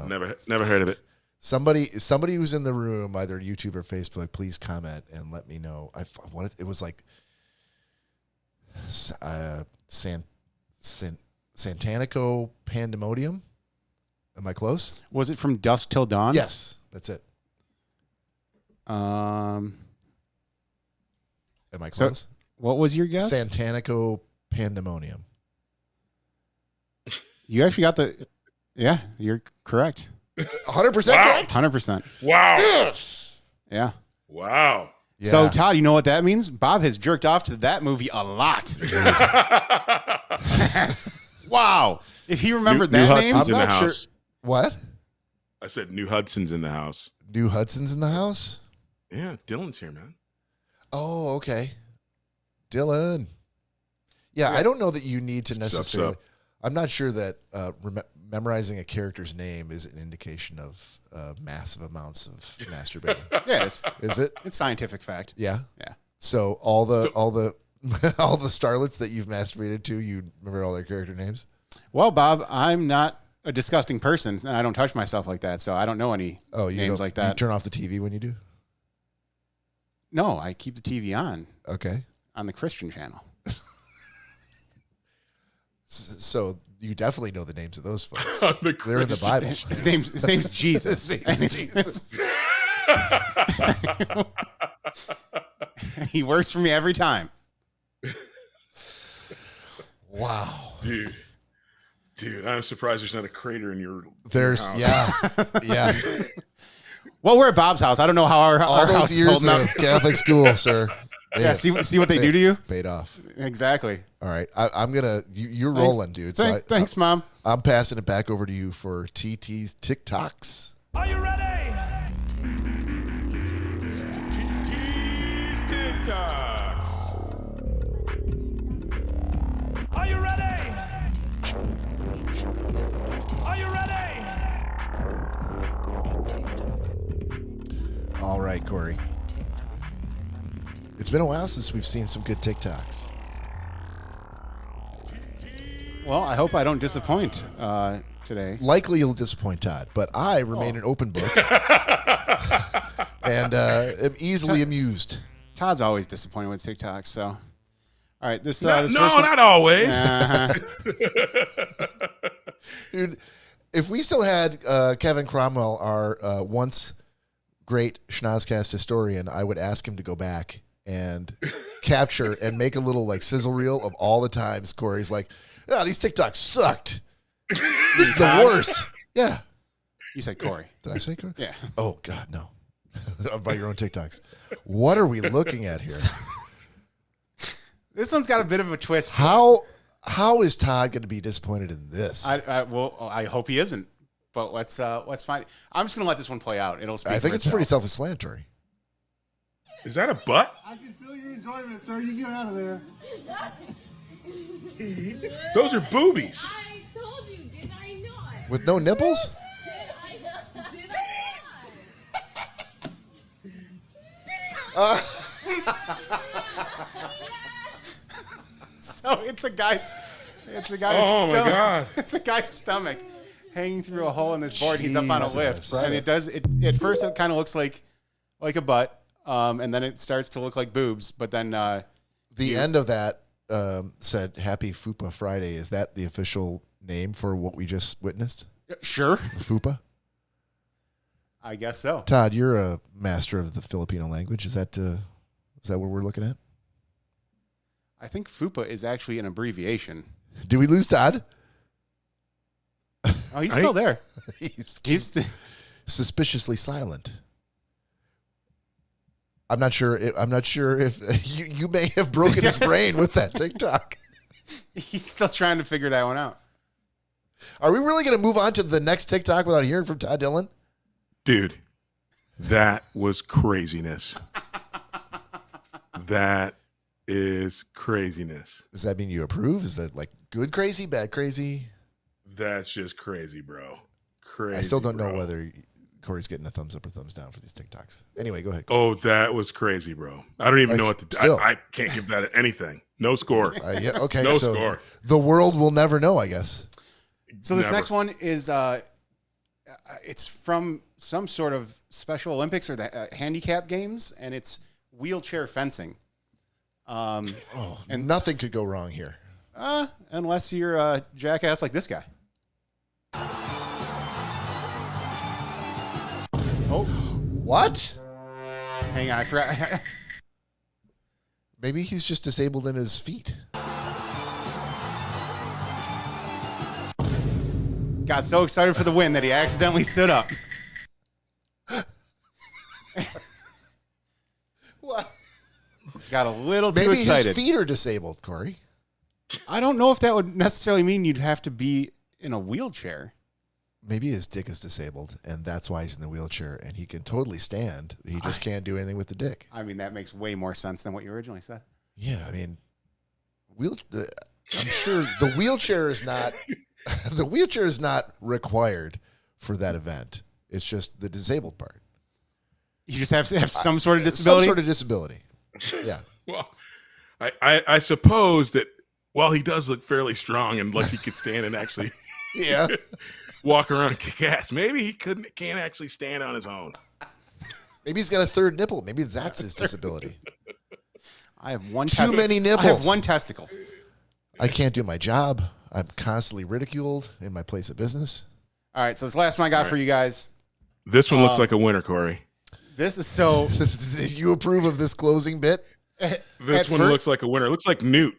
[SPEAKER 3] Never heard of it.
[SPEAKER 1] Somebody who's in the room, either YouTube or Facebook, please comment and let me know. It was like Santanico Pandemonium. Am I close?
[SPEAKER 2] Was it From Dusk Till Dawn?
[SPEAKER 1] Yes, that's it.
[SPEAKER 2] Um,
[SPEAKER 1] Am I
[SPEAKER 2] So-
[SPEAKER 1] close?
[SPEAKER 2] what was your guess?
[SPEAKER 1] Santanico Pandemonium.
[SPEAKER 2] You actually got the. Yeah, you're correct.
[SPEAKER 1] 100%
[SPEAKER 3] Wow.
[SPEAKER 1] correct?
[SPEAKER 2] 100%.
[SPEAKER 3] Wow.
[SPEAKER 1] Yes.
[SPEAKER 2] Yeah.
[SPEAKER 3] Wow.
[SPEAKER 1] Yeah.
[SPEAKER 2] So, Todd, you know what that means? Bob has jerked off to that movie a lot. Wow. If he remembered
[SPEAKER 3] New
[SPEAKER 2] that name.
[SPEAKER 3] Hudson's in the
[SPEAKER 1] I'm not sure.
[SPEAKER 3] house.
[SPEAKER 1] What?
[SPEAKER 3] I said New Hudson's in the house.
[SPEAKER 1] New Hudson's in the house?
[SPEAKER 3] Yeah, Dylan's here, man.
[SPEAKER 1] Oh, okay. Dylan. Yeah, I don't know that you need to necessarily. I'm not sure that memorizing a character's name is an indication of massive amounts of masturbating.
[SPEAKER 2] Yeah, it is.
[SPEAKER 1] Is it?
[SPEAKER 2] It's scientific fact.
[SPEAKER 1] Yeah.
[SPEAKER 2] Yeah.
[SPEAKER 1] So all the all the starlets that you've masturbated to, you remember all their character names?
[SPEAKER 2] Well, Bob, I'm not a disgusting person, and I don't touch myself like that, so I don't know any
[SPEAKER 1] Oh, you
[SPEAKER 2] names
[SPEAKER 1] don't-
[SPEAKER 2] like that.
[SPEAKER 1] You turn off the TV when you do?
[SPEAKER 2] No, I keep the TV on
[SPEAKER 1] Okay.
[SPEAKER 2] the Christian channel.
[SPEAKER 1] So you definitely know the names of those folks.
[SPEAKER 3] The
[SPEAKER 1] They're in the Bible.
[SPEAKER 2] His name's Jesus.
[SPEAKER 1] His name's
[SPEAKER 2] And
[SPEAKER 1] Jesus.
[SPEAKER 2] He works for me every time.
[SPEAKER 1] Wow.
[SPEAKER 3] Dude, I'm surprised there's not a crater in your
[SPEAKER 1] There's
[SPEAKER 3] house.
[SPEAKER 1] yeah.
[SPEAKER 2] Well, we're at Bob's house. I don't know how our
[SPEAKER 1] All
[SPEAKER 2] house
[SPEAKER 1] those
[SPEAKER 2] is
[SPEAKER 1] years
[SPEAKER 2] holding
[SPEAKER 1] of
[SPEAKER 2] up.
[SPEAKER 1] Catholic school, sir. They
[SPEAKER 2] Yeah,
[SPEAKER 1] have
[SPEAKER 2] see what they do to you?
[SPEAKER 1] paid off.
[SPEAKER 2] Exactly.
[SPEAKER 1] All right. I'm gonna you're rolling, dude. So
[SPEAKER 2] Thanks, Mom.
[SPEAKER 1] I'm passing it back over to you for TT's TikToks.
[SPEAKER 4] Are you ready? Are you ready? Are you ready?
[SPEAKER 1] All right, Cory. It's been a while since we've seen some good TikToks.
[SPEAKER 2] Well, I hope I don't disappoint today.
[SPEAKER 1] Likely you'll disappoint Todd, but I remain an open book and am easily amused.
[SPEAKER 2] Todd's always disappointed with TikToks, so. All right, this
[SPEAKER 3] No,
[SPEAKER 2] this first one-
[SPEAKER 3] not always.
[SPEAKER 2] Uh-huh.
[SPEAKER 1] Dude, if we still had Kevin Cromwell, our once great Schnozzcast historian, I would ask him to go back and capture and make a little like sizzle reel of all the times Cory's like, "Oh, these TikToks sucked. This is the worst." Yeah.
[SPEAKER 2] You said Cory.
[SPEAKER 1] Did I say Cory?
[SPEAKER 2] Yeah.
[SPEAKER 1] Oh God, no. About your own TikToks. What are we looking at here?
[SPEAKER 2] This one's got a bit of a twist.
[SPEAKER 1] How is Todd going to be disappointed in this?
[SPEAKER 2] I hope he isn't. But let's find. I'm just gonna let this one play out. It'll speak.
[SPEAKER 1] I think
[SPEAKER 2] for
[SPEAKER 1] it's pretty
[SPEAKER 2] itself.
[SPEAKER 1] self-explanatory.
[SPEAKER 3] Is that a butt?
[SPEAKER 5] I can feel your enjoyment, sir. You get out of there.
[SPEAKER 3] Those are boobies.
[SPEAKER 6] I told you, did I not?
[SPEAKER 1] With no nipples?
[SPEAKER 6] Did I
[SPEAKER 2] So it's a guy's.
[SPEAKER 3] Oh, my God.
[SPEAKER 2] It's a guy's stomach hanging through a hole in this board. He's up on a lift,
[SPEAKER 1] Jesus.
[SPEAKER 2] and it does. At first, it kind of looks like a butt, and then it starts to look like boobs. But then
[SPEAKER 1] The end of that said Happy Fupa Friday. Is that the official name for what we just witnessed?
[SPEAKER 2] sure,
[SPEAKER 1] Fupa?
[SPEAKER 2] I guess so.
[SPEAKER 1] Todd, you're a master of the Filipino language. Is that what we're looking at?
[SPEAKER 2] I think FUPA is actually an abbreviation.
[SPEAKER 1] Did we lose Todd?
[SPEAKER 2] Oh, he's still there.
[SPEAKER 1] He's suspiciously silent. I'm not sure if you may have broken his brain with that TikTok.
[SPEAKER 2] He's still trying to figure that one out.
[SPEAKER 1] Are we really going to move on to the next TikTok without hearing from Todd Dillon?
[SPEAKER 3] Dude, that was craziness. That is craziness.
[SPEAKER 1] Does that mean you approve? Is that like good crazy, bad crazy?
[SPEAKER 3] That's just crazy, bro. Crazy.
[SPEAKER 1] I still don't know
[SPEAKER 3] bro.
[SPEAKER 1] whether Corey's getting a thumbs up or thumbs down for these TikToks. Anyway, go ahead.
[SPEAKER 3] Oh, that was crazy, bro. I don't even know what to do.
[SPEAKER 1] Still.
[SPEAKER 3] I can't give that anything. No score.
[SPEAKER 1] Yeah, okay.
[SPEAKER 3] No
[SPEAKER 1] so
[SPEAKER 3] score.
[SPEAKER 1] the world will never know, I guess.
[SPEAKER 2] So this
[SPEAKER 3] Never.
[SPEAKER 2] next one is it's from some sort of Special Olympics or the handicap games, and it's wheelchair fencing.
[SPEAKER 1] And nothing could go wrong here.
[SPEAKER 2] Unless you're a jackass like this guy. Oh,
[SPEAKER 1] What?
[SPEAKER 2] hang on, I forgot.
[SPEAKER 1] Maybe he's just disabled in his feet.
[SPEAKER 2] Got so excited for the win that he accidentally stood up.
[SPEAKER 1] What?
[SPEAKER 2] Got a little too
[SPEAKER 1] Maybe
[SPEAKER 2] excited.
[SPEAKER 1] his feet are disabled, Corey.
[SPEAKER 2] I don't know if that would necessarily mean you'd have to be in a wheelchair.
[SPEAKER 1] Maybe his dick is disabled, and that's why he's in the wheelchair, and he can totally stand. He just can't do anything with the dick.
[SPEAKER 2] I mean, that makes way more sense than what you originally said.
[SPEAKER 1] Yeah, I mean, I'm sure the wheelchair is not the wheelchair is not required for that event. It's just the disabled part.
[SPEAKER 2] You just have to have some sort of disability.
[SPEAKER 1] Some sort of disability. Yeah.
[SPEAKER 3] Well, I suppose that while he does look fairly strong and like he could stand and actually
[SPEAKER 1] Yeah.
[SPEAKER 3] walk around and kick ass, maybe he can't actually stand on his own.
[SPEAKER 1] Maybe he's got a third nipple. Maybe that's his disability.
[SPEAKER 2] I have one.
[SPEAKER 1] Too many nipples.
[SPEAKER 2] I have one testicle.
[SPEAKER 1] I can't do my job. I'm constantly ridiculed in my place of business.
[SPEAKER 2] All right, so this last one I got for you guys.
[SPEAKER 3] This one looks like a winner, Corey.
[SPEAKER 2] This is so.
[SPEAKER 1] Did you approve of this closing bit?
[SPEAKER 3] This one looks like a winner. It looks like Newt.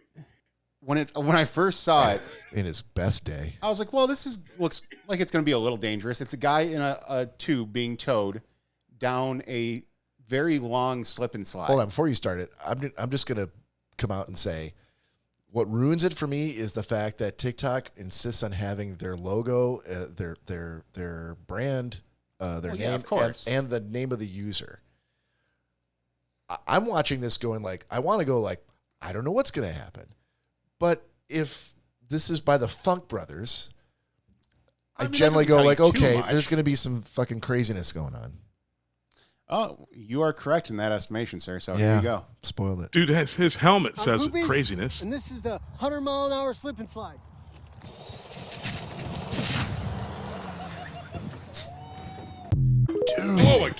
[SPEAKER 2] When I first saw it,
[SPEAKER 1] In his best day.
[SPEAKER 2] I was like, "Well, looks like it's going to be a little dangerous." It's a guy in a tube being towed down a very long slip and slide.
[SPEAKER 1] Hold on, before you start it, I'm just gonna come out and say, what ruins it for me is the fact that TikTok insists on having their logo, their brand, their name,
[SPEAKER 2] of course.
[SPEAKER 1] and the name of the user. I'm watching this going like, I want to go like, I don't know what's gonna happen, but if this is by the Funk Brothers, I
[SPEAKER 2] mean,
[SPEAKER 1] generally
[SPEAKER 2] that doesn't
[SPEAKER 1] go like,
[SPEAKER 2] tell you too
[SPEAKER 1] okay,
[SPEAKER 2] much.
[SPEAKER 1] there's gonna be some fucking craziness going on.
[SPEAKER 2] Oh, you are correct in that estimation, sir. So here you go.
[SPEAKER 1] Spoiled it.
[SPEAKER 3] Dude, his helmet says
[SPEAKER 5] Poopies,
[SPEAKER 3] craziness.
[SPEAKER 5] And this is the 100-mile-an-hour slip and slide.
[SPEAKER 3] Oh my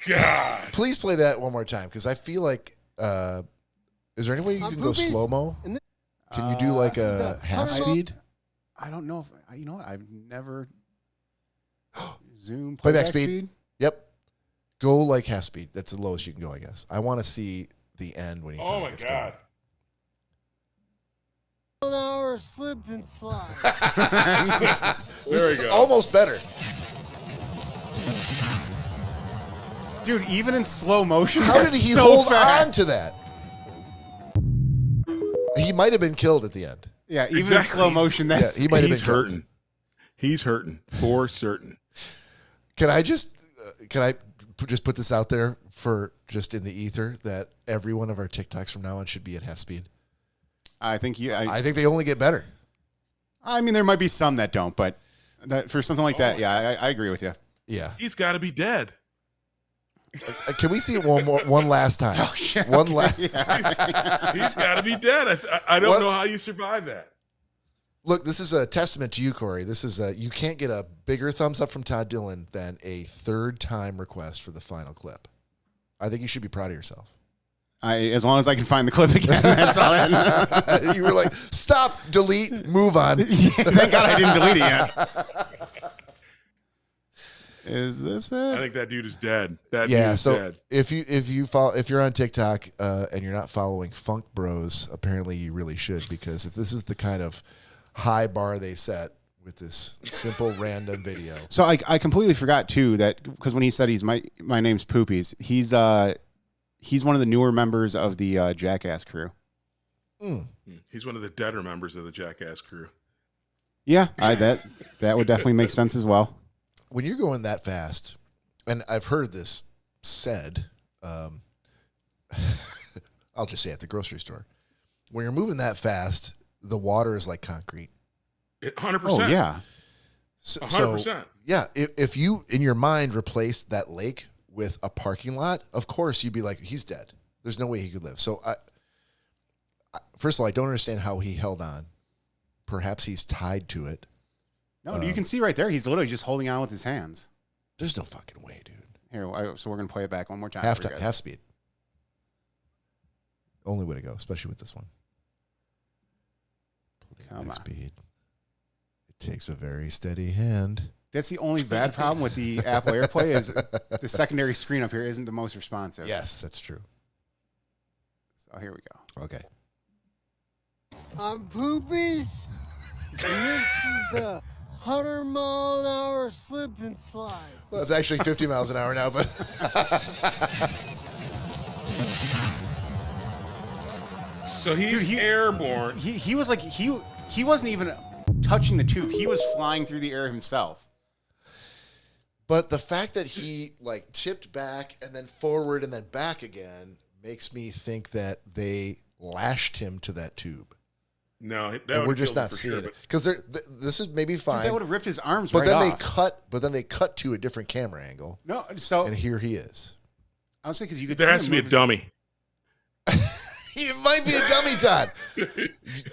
[SPEAKER 3] God.
[SPEAKER 1] Please play that one more time because I feel like, is there any way you can go
[SPEAKER 5] Poopies,
[SPEAKER 1] slow mo?
[SPEAKER 5] and this-
[SPEAKER 1] Can you do like
[SPEAKER 5] this is
[SPEAKER 1] a
[SPEAKER 5] the
[SPEAKER 1] half
[SPEAKER 5] 100
[SPEAKER 1] speed?
[SPEAKER 2] I don't know if you know what I've never zoom
[SPEAKER 1] Playback
[SPEAKER 2] playback
[SPEAKER 1] speed. Yep. Go like half speed. That's the lowest you can go, I guess. I want to see the end when he
[SPEAKER 3] Oh
[SPEAKER 1] finally
[SPEAKER 3] my
[SPEAKER 1] gets
[SPEAKER 3] God.
[SPEAKER 5] An hour slip and slide.
[SPEAKER 1] going.
[SPEAKER 3] There
[SPEAKER 1] This
[SPEAKER 3] we
[SPEAKER 1] is
[SPEAKER 3] go.
[SPEAKER 1] almost better.
[SPEAKER 2] Dude, even in slow motion,
[SPEAKER 1] How did
[SPEAKER 2] that's
[SPEAKER 1] he
[SPEAKER 2] so
[SPEAKER 1] hold
[SPEAKER 2] fast.
[SPEAKER 1] on to that? He might have been killed at the end.
[SPEAKER 2] Yeah, even in
[SPEAKER 3] Exactly.
[SPEAKER 2] slow motion, that's
[SPEAKER 1] Yeah, he might have
[SPEAKER 3] He's
[SPEAKER 1] been killed.
[SPEAKER 3] hurting. He's hurting for certain.
[SPEAKER 1] Can I just put this out there for just in the ether that every one of our TikToks from now on should be at half speed?
[SPEAKER 2] I think
[SPEAKER 1] I think they only get better.
[SPEAKER 2] I mean, there might be some that don't, but for something like that, yeah, I agree with you.
[SPEAKER 1] Yeah.
[SPEAKER 3] He's got to be dead.
[SPEAKER 1] Can we see it one last time?
[SPEAKER 2] Oh shit!
[SPEAKER 1] One last.
[SPEAKER 3] He's got to be dead. I don't
[SPEAKER 1] What?
[SPEAKER 3] know how you survive that.
[SPEAKER 1] Look, this is a testament to you, Corey. This is you can't get a bigger thumbs up from Todd Dillon than a third time request for the final clip. I think you should be proud of yourself.
[SPEAKER 2] As long as I can find the clip again, that's all.
[SPEAKER 1] You were like, stop, delete, move on.
[SPEAKER 2] Thank God I didn't delete it yet. Is this
[SPEAKER 3] I
[SPEAKER 2] it?
[SPEAKER 3] think that dude is dead. That dude
[SPEAKER 1] Yeah,
[SPEAKER 3] is
[SPEAKER 1] so
[SPEAKER 3] dead.
[SPEAKER 1] if you're on TikTok and you're not following Funk Bros, apparently you really should, because if this is the kind of high bar they set with this simple random video.
[SPEAKER 2] So I completely forgot too that because when he said my name's Poopies, he's one of the newer members of the Jackass crew.
[SPEAKER 1] Mm.
[SPEAKER 3] He's one of the deader members of the Jackass crew.
[SPEAKER 2] Yeah, that would definitely make sense as well.
[SPEAKER 1] When you're going that fast, and I've heard this said, I'll just say at the grocery store, when you're moving that fast, the water is like concrete.
[SPEAKER 3] 100%.
[SPEAKER 2] Oh, yeah.
[SPEAKER 1] So,
[SPEAKER 3] 100%.
[SPEAKER 1] Yeah, if you, in your mind, replaced that lake with a parking lot, of course you'd be like, he's dead. There's no way he could live. So, first of all, I don't understand how he held on. Perhaps he's tied to it.
[SPEAKER 2] No, you can see right there. He's literally just holding on with his hands.
[SPEAKER 1] There's no fucking way, dude.
[SPEAKER 2] Here, so we're going to play it back one more time.
[SPEAKER 1] Half speed. Only way to go, especially with this one.
[SPEAKER 2] Come on.
[SPEAKER 1] Speed. It takes a very steady hand.
[SPEAKER 2] That's the only bad problem with the Apple AirPlay is the secondary screen up here isn't the most responsive.
[SPEAKER 1] Yes, that's true.
[SPEAKER 2] So here we go.
[SPEAKER 1] Okay.
[SPEAKER 5] I'm Poopies, and this is the 100-mile-an-hour slip and slide.
[SPEAKER 1] Well, it's actually 50 miles an hour now, but
[SPEAKER 3] So he's airborne.
[SPEAKER 2] He was like he wasn't even touching the tube. He was flying through the air himself.
[SPEAKER 1] But the fact that he like tipped back and then forward and then back again makes me think that they lashed him to that tube.
[SPEAKER 3] No, that
[SPEAKER 1] And
[SPEAKER 3] would
[SPEAKER 1] we're just
[SPEAKER 3] kill him
[SPEAKER 1] not
[SPEAKER 3] for
[SPEAKER 1] seeing
[SPEAKER 3] sure,
[SPEAKER 1] it because this is maybe fine.
[SPEAKER 2] Dude, that would have ripped his arms
[SPEAKER 1] but
[SPEAKER 2] right
[SPEAKER 1] then
[SPEAKER 2] off.
[SPEAKER 1] they cut to a different camera angle,
[SPEAKER 2] No, so
[SPEAKER 1] and here he is.
[SPEAKER 2] I was saying because you could.
[SPEAKER 3] There
[SPEAKER 2] see
[SPEAKER 3] has to
[SPEAKER 2] him
[SPEAKER 3] be a
[SPEAKER 2] move
[SPEAKER 3] dummy.
[SPEAKER 1] It might be a dummy, Todd.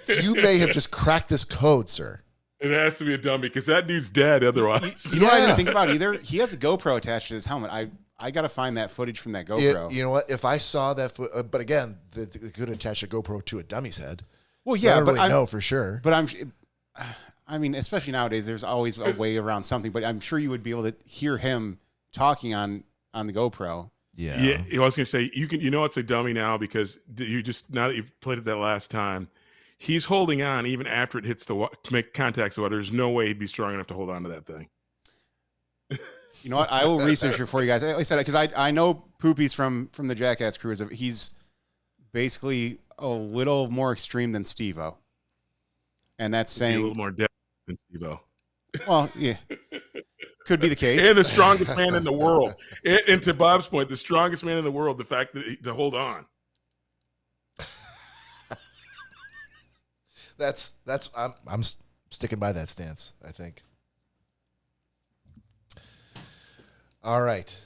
[SPEAKER 1] You may have just cracked this code, sir.
[SPEAKER 3] It has to be a dummy because that dude's dead otherwise.
[SPEAKER 2] You know what I
[SPEAKER 1] Yeah.
[SPEAKER 2] didn't think about either? He has a GoPro attached to his helmet. I got to find that footage from that GoPro.
[SPEAKER 1] You know what? If I saw that, but again, they could attach a GoPro to a dummy's head.
[SPEAKER 2] well,
[SPEAKER 1] So I
[SPEAKER 2] yeah,
[SPEAKER 1] don't
[SPEAKER 2] but
[SPEAKER 1] really know for sure.
[SPEAKER 2] But I mean, especially nowadays, there's always a way around something. But I'm sure you would be able to hear him talking on the GoPro.
[SPEAKER 1] Yeah.
[SPEAKER 3] I was gonna say you know it's a dummy now because you just now that you played it that last time, he's holding on even after it hits to make contact. So there's no way he'd be strong enough to hold on to that thing.
[SPEAKER 2] You know what? I will research it for you guys. Like I said, because I know Poopies from the Jackass crew. He's basically a little more extreme than Steve-O. And that's
[SPEAKER 3] He'd be a
[SPEAKER 2] saying,
[SPEAKER 3] little more dead than Steve-O.
[SPEAKER 2] well, yeah, could be the case.
[SPEAKER 3] And the strongest man in the world. And to Bob's point, the strongest man in the world. The fact that to hold on.
[SPEAKER 1] I'm sticking by that stance, I think. All right.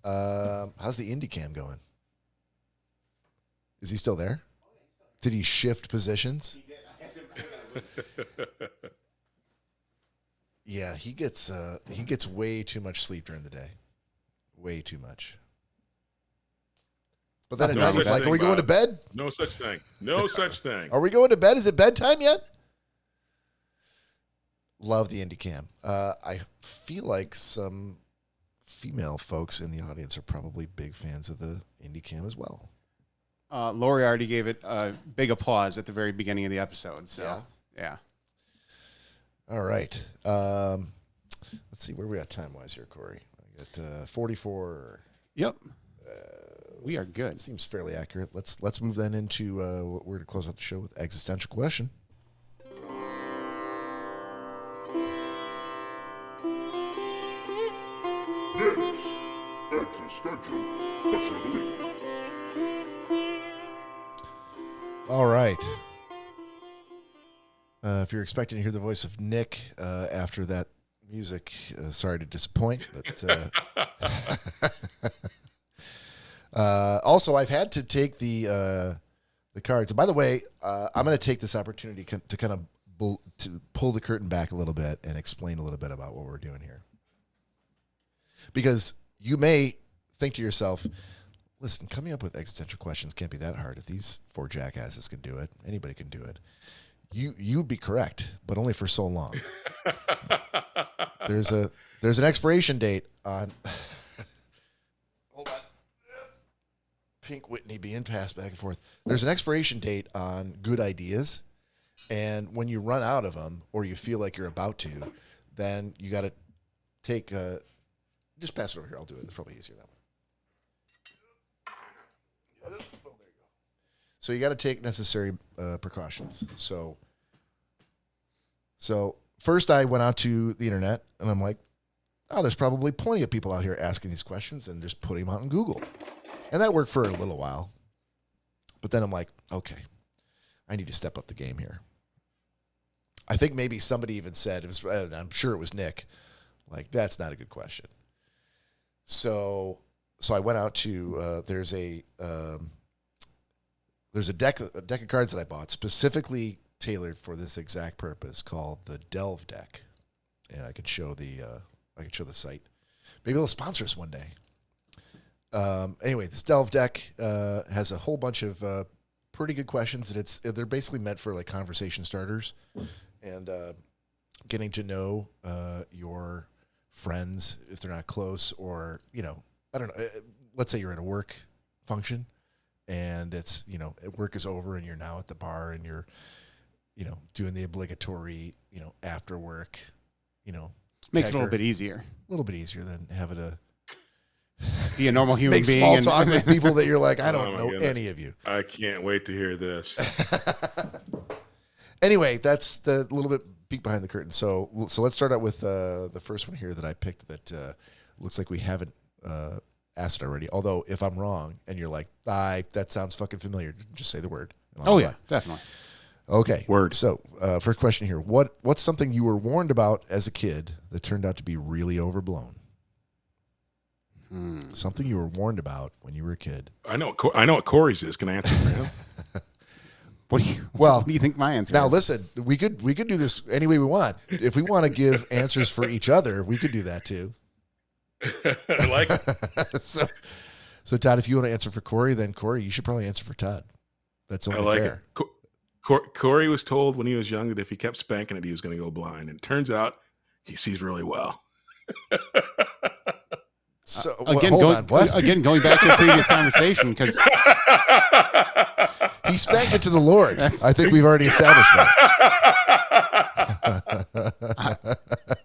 [SPEAKER 1] How's the indie cam going? Is he still there? Did he shift positions? Yeah, he gets way too much sleep during the day. Way too much. But then at
[SPEAKER 3] No
[SPEAKER 1] night he's
[SPEAKER 3] such
[SPEAKER 1] like,
[SPEAKER 3] thing,
[SPEAKER 1] are we going to
[SPEAKER 3] Bob.
[SPEAKER 1] bed?
[SPEAKER 3] No such thing. No such thing.
[SPEAKER 1] Are we going to bed? Is it bedtime yet? Love the indie cam. I feel like some female folks in the audience are probably big fans of the indie cam as well.
[SPEAKER 2] Lori already gave it a big applause at the very beginning of the episode. So, yeah.
[SPEAKER 1] All right. Let's see where we at time wise here, Corey. I got 44.
[SPEAKER 2] Yep. We are good.
[SPEAKER 1] Seems fairly accurate. Let's move then into we're going to close out the show with existential question.
[SPEAKER 7] Existential question of the week.
[SPEAKER 1] All right. If you're expecting to hear the voice of Nick after that music, sorry to disappoint, but also I've had to take the cards. And by the way, I'm going to take this opportunity to kind of to pull the curtain back a little bit and explain a little bit about what we're doing here, because you may think to yourself, listen, coming up with existential questions can't be that hard. If these four jackasses can do it, anybody can do it. You'd be correct, but only for so long. There's an expiration date on hold on. Pink Whitney being passed back and forth. There's an expiration date on good ideas, and when you run out of them or you feel like you're about to, then you got to take just pass it over here. I'll do it. It's probably easier that way. Oh, there you go. So you got to take necessary precautions. So So first I went out to the internet and I'm like, oh, there's probably plenty of people out here asking these questions, and just putting them out on Google. And that worked for a little while. But then I'm like, okay, I need to step up the game here. I think maybe somebody even said, I'm sure it was Nick, like, that's not a good question. So I went out to, there's a deck of cards that I bought specifically tailored for this exact purpose, called the Delve deck. And I could show the site. Maybe they'll sponsor us one day. Anyway, this Delve deck has a whole bunch of pretty good questions, and they're basically meant for like conversation starters and getting to know your friends if they're not close, or I don't know. Let's say you're at a work function, and it's work is over, and you're now at the bar, and you're doing the obligatory after work
[SPEAKER 2] makes it a little bit easier.
[SPEAKER 1] A little bit easier than having to
[SPEAKER 2] be a normal human
[SPEAKER 1] make
[SPEAKER 2] being.
[SPEAKER 1] small talk with people that you're like, I don't know any of you.
[SPEAKER 3] I can't wait to hear this.
[SPEAKER 1] Anyway, that's the little bit peek behind the curtain. So let's start out with the first one here that I picked that looks like we haven't asked it already. Although if I'm wrong and you're like, that sounds fucking familiar, just say the word.
[SPEAKER 2] Oh yeah, definitely.
[SPEAKER 1] Okay.
[SPEAKER 3] Word.
[SPEAKER 1] So first question here. What's something you were warned about as a kid that turned out to be really overblown? Something you were warned about when you were a kid.
[SPEAKER 3] I know what Cory's is. Can I answer for him?
[SPEAKER 2] What do you think my answer
[SPEAKER 1] Now
[SPEAKER 2] is?
[SPEAKER 1] listen, we could do this any way we want. If we want to give answers for each other, we could do that too.
[SPEAKER 3] I like it.
[SPEAKER 1] So Todd, if you want to answer for Cory, then Cory, you should probably answer for Todd. That's only
[SPEAKER 3] I like
[SPEAKER 1] fair.
[SPEAKER 3] it. Cory was told when he was young that if he kept spanking it, he was going to go blind. And it turns out he sees really well.
[SPEAKER 1] So
[SPEAKER 2] again,
[SPEAKER 1] hold on. What?
[SPEAKER 2] Again, going back to the previous conversation, because
[SPEAKER 1] He spanked it to the Lord. I think we've already established that.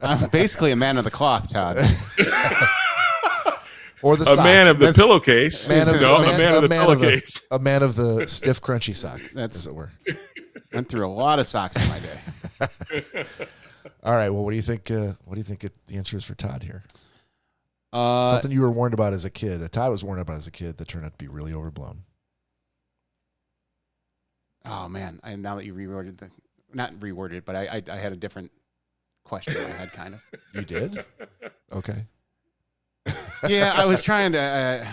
[SPEAKER 2] I'm basically a man of the cloth, Todd.
[SPEAKER 1] Or the
[SPEAKER 3] a
[SPEAKER 1] sock.
[SPEAKER 3] man of the pillowcase.
[SPEAKER 1] A man of
[SPEAKER 3] the pillowcase.
[SPEAKER 1] A man of the stiff, crunchy sock, as it were.
[SPEAKER 2] Went through a lot of socks in my day.
[SPEAKER 1] All right. Well, what do you think? What do you think the answer is for Todd here? Something you were warned about as a kid, that Todd was warned about as a kid, that turned out to be really overblown.
[SPEAKER 2] Oh man! And now that you not reworded, but I had a different question I had kind of.
[SPEAKER 1] You did? Okay.
[SPEAKER 2] Yeah, I was trying to.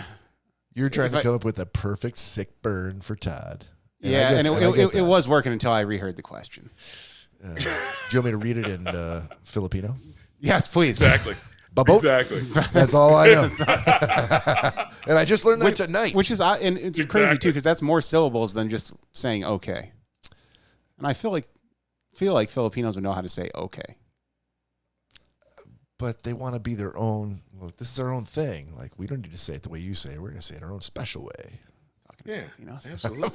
[SPEAKER 1] You're trying to come up with a perfect sick burn for Todd.
[SPEAKER 2] And it was working until I reheard the question.
[SPEAKER 1] Do you want me to read it in Filipino?
[SPEAKER 2] Yes, please.
[SPEAKER 3] Exactly.
[SPEAKER 1] Babot.
[SPEAKER 3] Exactly.
[SPEAKER 1] That's all I know. And I just learned that tonight.
[SPEAKER 2] Which is, and it's crazy too, because that's more syllables than just saying okay. And I feel like Filipinos would know how to say okay.
[SPEAKER 1] But they want to be their own. Well, this is our own thing. Like, we don't need to say it the way you say it. We're going to say it our own special way.
[SPEAKER 3] Yeah,
[SPEAKER 2] Filipinos.
[SPEAKER 3] absolutely.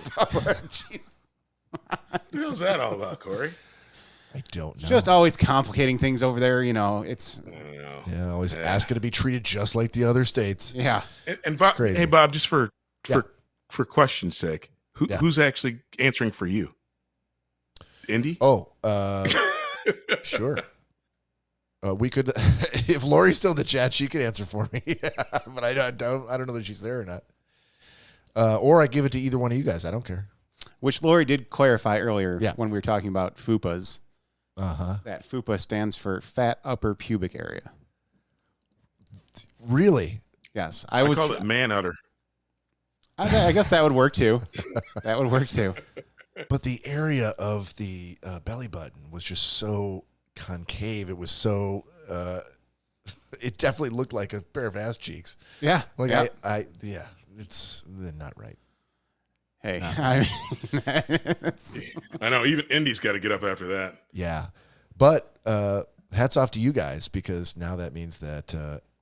[SPEAKER 3] What the hell's that all about, Cory?
[SPEAKER 1] I don't know.
[SPEAKER 2] Just always complicating things over there. It's
[SPEAKER 1] always asking to be treated just like the other states.
[SPEAKER 2] yeah.
[SPEAKER 3] And Bob,
[SPEAKER 1] crazy.
[SPEAKER 3] hey Bob, just for question's sake,
[SPEAKER 1] Yeah.
[SPEAKER 3] who's actually answering for you? Indy?
[SPEAKER 1] Oh, sure. We could, if Lori's still in the chat, she could answer for me. But I don't know that she's there or not. Or I give it to either one of you guys. I don't care.
[SPEAKER 2] Which Lori did clarify earlier
[SPEAKER 1] Yeah.
[SPEAKER 2] when we were talking about FUPAs. That FUPA stands for fat upper pubic area.
[SPEAKER 1] Really?
[SPEAKER 2] Yes,
[SPEAKER 3] I call it man udder.
[SPEAKER 2] I guess that would work too. That would work too.
[SPEAKER 1] But the area of the belly button was just so concave. It was so. It definitely looked like a pair of ass cheeks.
[SPEAKER 2] Yeah.
[SPEAKER 1] Like
[SPEAKER 2] yeah.
[SPEAKER 1] it's not right.
[SPEAKER 2] Hey,
[SPEAKER 3] I know. Even Indy's got to get up after that.
[SPEAKER 1] Yeah, but hats off to you guys, because now that means that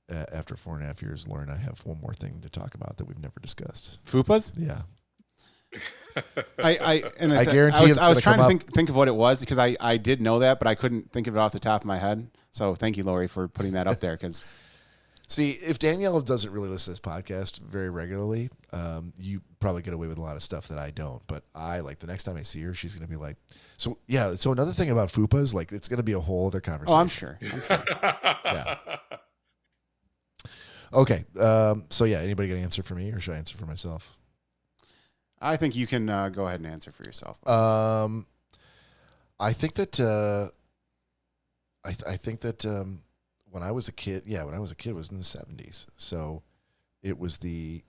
[SPEAKER 1] after 4.5 years, Laura and I have one more thing to talk about that we've never discussed.
[SPEAKER 2] FUPAs?
[SPEAKER 1] Yeah.
[SPEAKER 2] I
[SPEAKER 1] guarantee
[SPEAKER 2] I was trying to think of what it was, because I did know that, but I couldn't think of it off the top of my head. So thank you, Lori, for putting that up there, because
[SPEAKER 1] See, if Danielle doesn't really listen to this podcast very regularly, you probably get away with a lot of stuff that I don't. But I, like, the next time I see her, she's going to be like, so, yeah. So another thing about fupas, like, it's going to be a whole other conversation.
[SPEAKER 2] Oh, I'm sure.
[SPEAKER 1] Yeah. Okay. So, yeah, anybody got an answer for me, or should I answer for myself?
[SPEAKER 2] I think you can go ahead and answer for yourself.
[SPEAKER 1] I think that I think that when I was a kid, it was in the 70s. So it was the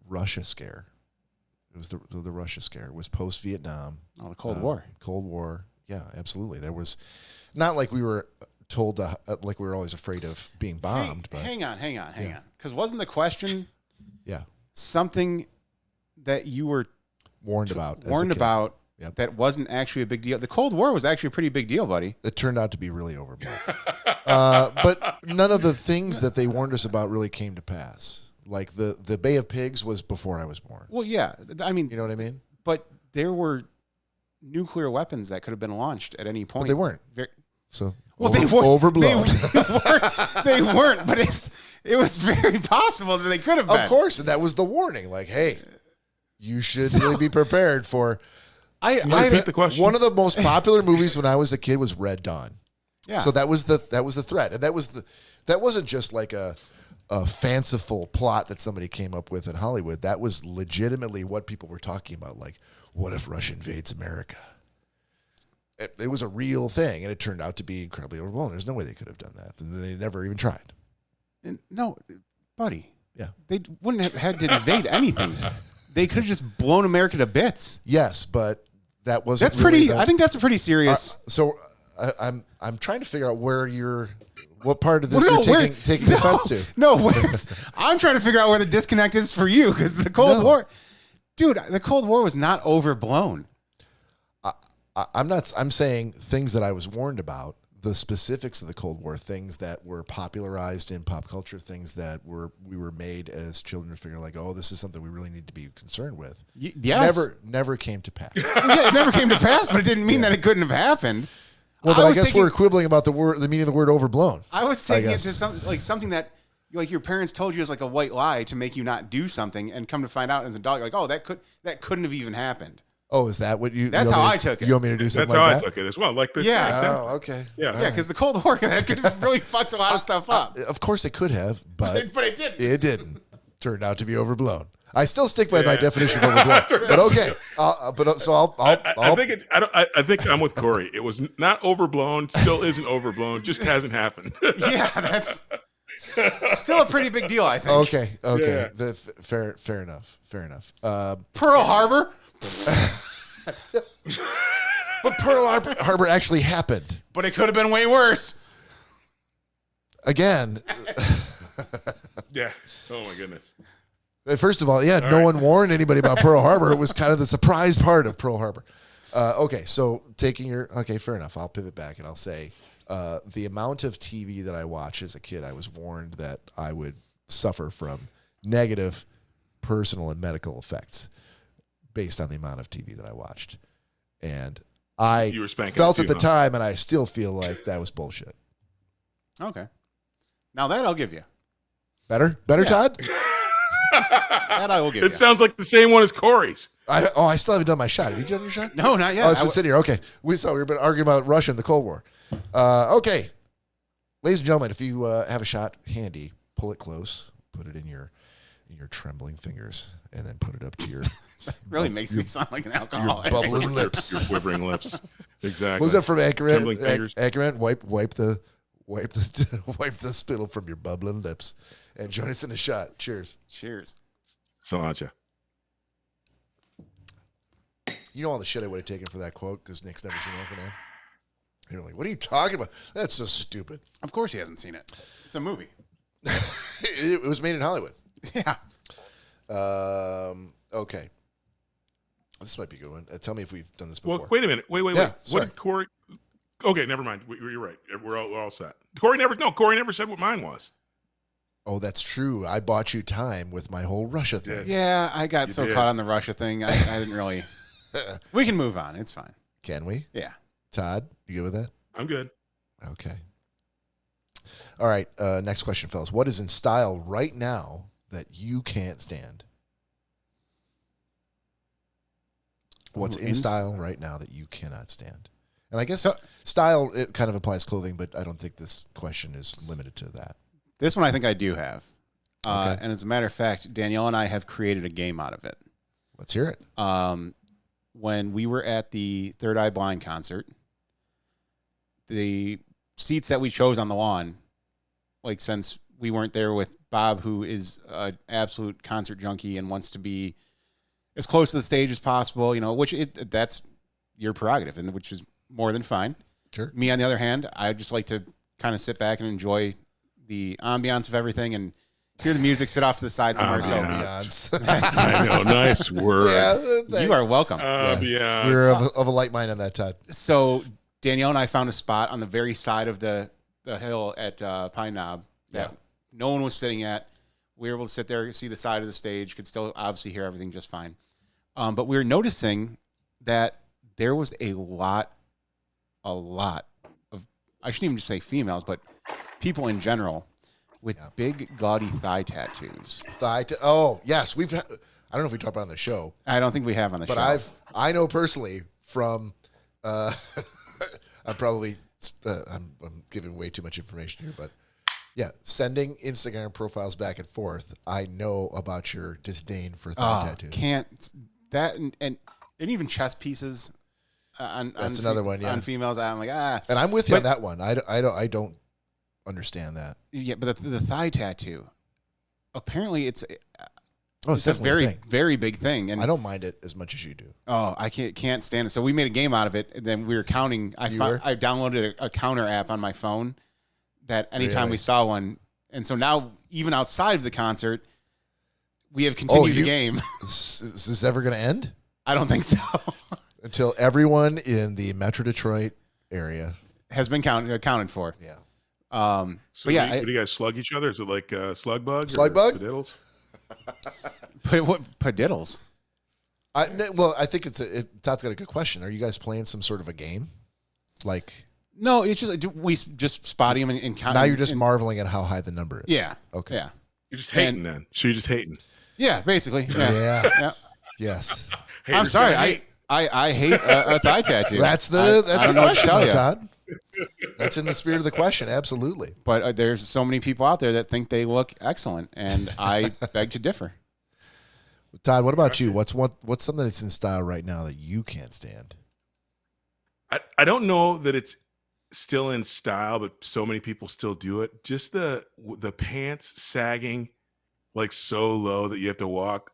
[SPEAKER 1] Russia scare. It was the Russia scare. It was post-Vietnam.
[SPEAKER 2] Oh, the Cold War.
[SPEAKER 1] Cold War. Yeah, absolutely. There was not like we were told to, like we were always afraid of being bombed. But
[SPEAKER 2] hang on. Because wasn't the question
[SPEAKER 1] yeah,
[SPEAKER 2] something that you were
[SPEAKER 1] warned about? Yep.
[SPEAKER 2] That wasn't actually a big deal? The Cold War was actually a pretty big deal, buddy.
[SPEAKER 1] It turned out to be really overblown. But none of the things that they warned us about really came to pass. Like the Bay of Pigs was before I was born.
[SPEAKER 2] Well, yeah. I mean,
[SPEAKER 1] you know what I mean?
[SPEAKER 2] But there were nuclear weapons that could have been launched at any point.
[SPEAKER 1] But they weren't. They
[SPEAKER 2] weren't
[SPEAKER 1] overblown.
[SPEAKER 2] They weren't. But it was very possible that they could have been.
[SPEAKER 1] Of course, and that was the warning. Like, hey, you should really be prepared for.
[SPEAKER 3] I repeat the question.
[SPEAKER 1] One of the most popular movies when I was a kid was Red Dawn.
[SPEAKER 2] Yeah.
[SPEAKER 1] So that was the threat, and that wasn't just like a fanciful plot that somebody came up with in Hollywood. That was legitimately what people were talking about. Like, what if Russia invades America? It was a real thing, and it turned out to be incredibly overblown. There's no way they could have done that. They never even tried.
[SPEAKER 2] No, buddy.
[SPEAKER 1] Yeah.
[SPEAKER 2] They wouldn't have had to invade anything. They could have just blown America to bits.
[SPEAKER 1] Yes, but that wasn't.
[SPEAKER 2] That's pretty. I think that's a pretty serious.
[SPEAKER 1] I'm trying to figure out what part of this you're taking offense to.
[SPEAKER 2] No, I'm trying to figure out where the disconnect is for you, because the Cold War, dude, the Cold War was not overblown.
[SPEAKER 1] I'm not. I'm saying things that I was warned about. The specifics of the Cold War, things that were popularized in pop culture, things that we were made as children to figure like, oh, this is something we really need to be concerned with.
[SPEAKER 2] Yes.
[SPEAKER 1] Never came to pass.
[SPEAKER 2] Yeah, it never came to pass, but it didn't mean that it couldn't have happened.
[SPEAKER 1] Well, but I guess we're quibbling about the meaning of the word overblown.
[SPEAKER 2] I was taking it to something that like your parents told you as like a white lie to make you not do something, and come to find out as an adult, you're like, oh, that couldn't have even happened.
[SPEAKER 1] Oh, is that what you?
[SPEAKER 2] That's how I took it.
[SPEAKER 1] You want me to do something
[SPEAKER 3] That's
[SPEAKER 1] like
[SPEAKER 3] how
[SPEAKER 1] that?
[SPEAKER 3] I took it as well. Like the
[SPEAKER 1] Oh, okay.
[SPEAKER 3] Yeah,
[SPEAKER 2] because the Cold War that could have really fucked a lot of stuff up.
[SPEAKER 1] Of course, it could have, but
[SPEAKER 2] it didn't.
[SPEAKER 1] It didn't. Turned out to be overblown. I still stick by my definition of overblown. But okay.
[SPEAKER 3] I think I'm with Cory. It was not overblown. Still isn't overblown. Just hasn't happened.
[SPEAKER 2] Yeah, that's still a pretty big deal, I think.
[SPEAKER 1] Okay.
[SPEAKER 3] Yeah.
[SPEAKER 1] Fair enough.
[SPEAKER 2] Pearl Harbor.
[SPEAKER 1] But Pearl Harbor actually happened.
[SPEAKER 2] But it could have been way worse.
[SPEAKER 1] Again.
[SPEAKER 3] Yeah. Oh my goodness.
[SPEAKER 1] First of all, no one warned anybody about Pearl Harbor. It was kind of the surprise part of Pearl Harbor. Okay, so fair enough. I'll pivot back and I'll say the amount of TV that I watched as a kid, I was warned that I would suffer from negative personal and medical effects based on the amount of TV that I watched. And I felt at the time, and I still feel like that was bullshit.
[SPEAKER 2] Okay. Now that I'll give you.
[SPEAKER 1] Better, Todd?
[SPEAKER 2] That I will give you.
[SPEAKER 3] It sounds like the same one as Cory's.
[SPEAKER 1] I still haven't done my shot. Have you done your shot?
[SPEAKER 2] No, not yet.
[SPEAKER 1] Oh, it's been sitting here. Okay. We've been arguing about Russia and the Cold War. Okay. Ladies and gentlemen, if you have a shot handy, pull it close, put it in your trembling fingers, and then put it up to your
[SPEAKER 2] really makes me sound like an alcoholic.
[SPEAKER 1] Your bubbling lips.
[SPEAKER 3] Your quivering lips. Exactly.
[SPEAKER 1] What was that from
[SPEAKER 3] Trembling fingers.
[SPEAKER 1] Anchorman? Wipe the spittle from your bubbling lips. And join us in a shot. Cheers.
[SPEAKER 2] Cheers.
[SPEAKER 3] Cilantro.
[SPEAKER 1] You know all the shit I would have taken for that quote because Nick's never seen Anchorman. You're like, what are you talking about? That's so stupid.
[SPEAKER 2] Of course he hasn't seen it. It's a movie.
[SPEAKER 1] It was made in Hollywood.
[SPEAKER 2] Yeah.
[SPEAKER 1] Okay. This might be a good one. Tell me if we've done this before.
[SPEAKER 3] Well, wait a minute. Wait.
[SPEAKER 1] Yeah,
[SPEAKER 3] What did Cory? Okay, never mind. You're right. We're all set. Cory never said what mine was.
[SPEAKER 1] Oh, that's true. I bought you time with my whole Russia thing.
[SPEAKER 2] Yeah, I got caught on the Russia thing. I didn't really. We can move on. It's fine.
[SPEAKER 1] Can we?
[SPEAKER 2] Yeah.
[SPEAKER 1] Todd, you good with that?
[SPEAKER 3] I'm good.
[SPEAKER 1] Okay. All right. Next question, fellas. What is in style right now that you can't stand? What's in style right now that you cannot stand? And I guess style, it kind of applies clothing, but I don't think this question is limited to that.
[SPEAKER 2] This one I think I do have.
[SPEAKER 1] Okay.
[SPEAKER 2] And as a matter of fact, Danielle and I have created a game out of it.
[SPEAKER 1] Let's hear it.
[SPEAKER 2] When we were at the Third Eye Blind concert, the seats that we chose on the lawn, like since we weren't there with Bob, who is an absolute concert junkie and wants to be as close to the stage as possible, you know, which that's your prerogative, and which is more than fine.
[SPEAKER 1] Sure.
[SPEAKER 2] Me, on the other hand, I just like to kind of sit back and enjoy the ambiance of everything and hear the music, sit off to the side somewhere.
[SPEAKER 3] I know, nice word.
[SPEAKER 2] So you are welcome.
[SPEAKER 1] We're of a like mind on that, Todd.
[SPEAKER 2] So Danielle and I found a spot on the very side of the hill at Pine Knob that no one was sitting at. We were able to sit there, see the side of the stage, could still obviously hear everything just fine. But we were noticing that there was a lot of, I shouldn't even just say females, but people in general with big gaudy thigh tattoos.
[SPEAKER 1] Oh, yes. I don't know if we talked about it on the show.
[SPEAKER 2] I don't think we have on the show.
[SPEAKER 1] But I know personally from, I'm giving way too much information here, but yeah, sending Instagram profiles back and forth. I know about your disdain for thigh tattoos. And even chest pieces.
[SPEAKER 2] That's
[SPEAKER 1] another one. Yeah,
[SPEAKER 2] on females. I'm like
[SPEAKER 1] and I'm with you on that one. I don't understand that.
[SPEAKER 2] Yeah, but the thigh tattoo. Apparently, it's
[SPEAKER 1] a very
[SPEAKER 2] very big thing, and
[SPEAKER 1] I don't mind it as much as you do.
[SPEAKER 2] Oh, I can't stand it. So we made a game out of it, and then we were counting. I downloaded a counter app on my phone that anytime we saw one, and so now even outside of the concert, we have continued the game.
[SPEAKER 1] Is this ever going to end?
[SPEAKER 2] I don't think so.
[SPEAKER 1] Until everyone in the Metro Detroit area
[SPEAKER 2] has been accounted for.
[SPEAKER 1] Yeah.
[SPEAKER 3] So do you guys slug each other? Is it like slug bug?
[SPEAKER 1] Slug bug?
[SPEAKER 3] Padiddles?
[SPEAKER 2] What padiddles?
[SPEAKER 1] I think Todd's got a good question. Are you guys playing some sort of a game? Like,
[SPEAKER 2] no, it's just we just spotting them and counting.
[SPEAKER 1] Now you're just marveling at how high the number is.
[SPEAKER 2] Yeah.
[SPEAKER 1] Okay.
[SPEAKER 2] Yeah.
[SPEAKER 3] You're just hating then. So you're just hating.
[SPEAKER 2] Yeah, basically.
[SPEAKER 1] Yeah. Yes.
[SPEAKER 2] I'm sorry. I hate a thigh tattoo.
[SPEAKER 1] That's the
[SPEAKER 2] question,
[SPEAKER 1] Todd. That's in the spirit of the question. Absolutely.
[SPEAKER 2] But there's so many people out there that think they look excellent, and I beg to differ.
[SPEAKER 1] Todd, what about you? What's something that's in style right now that you can't stand?
[SPEAKER 3] I don't know that it's still in style, but so many people still do it. Just the pants sagging like so low that you have to walk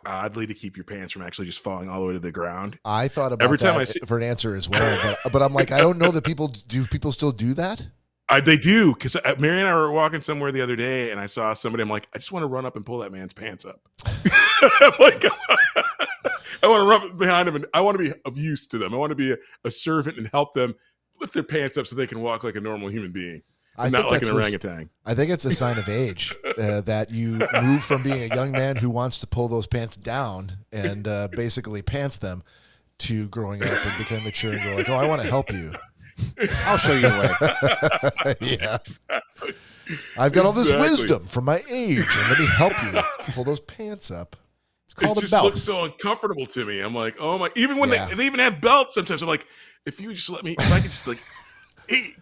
[SPEAKER 3] oddly to keep your pants from actually just falling all the way to the ground.
[SPEAKER 1] I thought about that for an answer as well, but I'm like, I don't know that people still do that?
[SPEAKER 3] They do, because Mary and I were walking somewhere the other day, and I saw somebody. I'm like, I just want to run up and pull that man's pants up. I'm like, I want to run behind him, and I want to be of use to them. I want to be a servant and help them lift their pants up so they can walk like a normal human being, not like an orangutan.
[SPEAKER 1] I think it's a sign of age that you move from being a young man who wants to pull those pants down and basically pants them to growing up and becoming mature and go like, oh, I want to help you.
[SPEAKER 2] I'll show you the way.
[SPEAKER 1] Yes. I've got all this wisdom from my age, and let me help you pull those pants up.
[SPEAKER 2] It's called
[SPEAKER 3] a belt. It just looks so uncomfortable to me. I'm like, oh my! Even when they even have belts, sometimes I'm like, if you just let me, if I could just like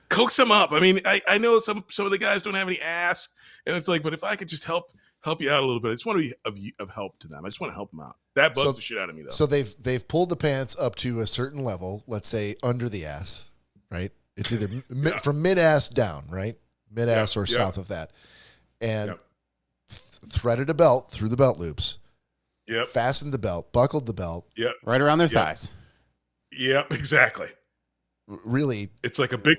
[SPEAKER 3] coax them up. I mean, I know some of the guys don't have any ass, and it's like, but if I could just help you out a little bit, I just want to be of help to them. I just want to help them out. That bugs the shit out of me, though.
[SPEAKER 1] So they've pulled the pants up to a certain level, let's say under the ass. Right, it's either from mid ass down, right, mid ass or south of that, and threaded a belt through the belt loops.
[SPEAKER 3] Yep.
[SPEAKER 1] Fastened the belt, buckled the belt.
[SPEAKER 3] Yep.
[SPEAKER 2] Right around their thighs.
[SPEAKER 3] Yep. Exactly.
[SPEAKER 1] Really,
[SPEAKER 3] it's like a big.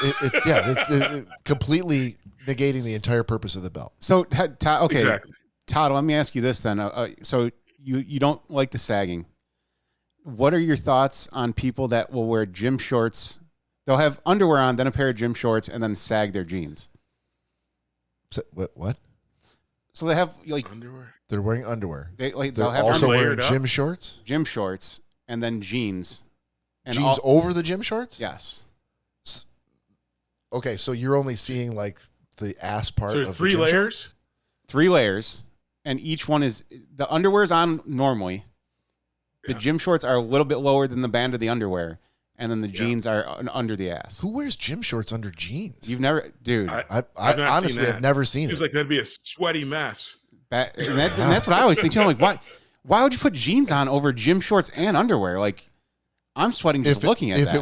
[SPEAKER 1] It's completely negating the entire purpose of the belt.
[SPEAKER 2] So, Todd, okay,
[SPEAKER 3] exactly.
[SPEAKER 2] Todd, let me ask you this then. So you don't like the sagging. What are your thoughts on people that will wear gym shorts? They'll have underwear on, then a pair of gym shorts, and then sag their jeans.
[SPEAKER 1] So, what?
[SPEAKER 2] So they have like
[SPEAKER 3] underwear.
[SPEAKER 1] They're wearing underwear.
[SPEAKER 2] They'll have
[SPEAKER 1] also wearing gym shorts.
[SPEAKER 2] Gym shorts, and then jeans. And
[SPEAKER 1] jeans over the gym shorts?
[SPEAKER 2] Yes.
[SPEAKER 1] Okay, so you're only seeing like the ass part
[SPEAKER 3] So
[SPEAKER 1] of
[SPEAKER 3] there's
[SPEAKER 1] the
[SPEAKER 3] 3
[SPEAKER 1] gym shorts?
[SPEAKER 3] layers.
[SPEAKER 2] 3 layers, and each one is the underwear's on normally. The
[SPEAKER 3] Yeah.
[SPEAKER 2] gym shorts are a little bit lower than the band of the underwear, and then the jeans are under the ass.
[SPEAKER 1] Who wears gym shorts under jeans?
[SPEAKER 2] You've never, dude.
[SPEAKER 1] I
[SPEAKER 3] I've not
[SPEAKER 1] honestly
[SPEAKER 3] seen
[SPEAKER 1] have
[SPEAKER 3] that.
[SPEAKER 1] never seen
[SPEAKER 3] Seems
[SPEAKER 1] it.
[SPEAKER 3] like that'd be a sweaty mess.
[SPEAKER 2] And that's what I always think too. I'm like, why would you put jeans on over gym shorts and underwear? Like, I'm sweating just looking at that.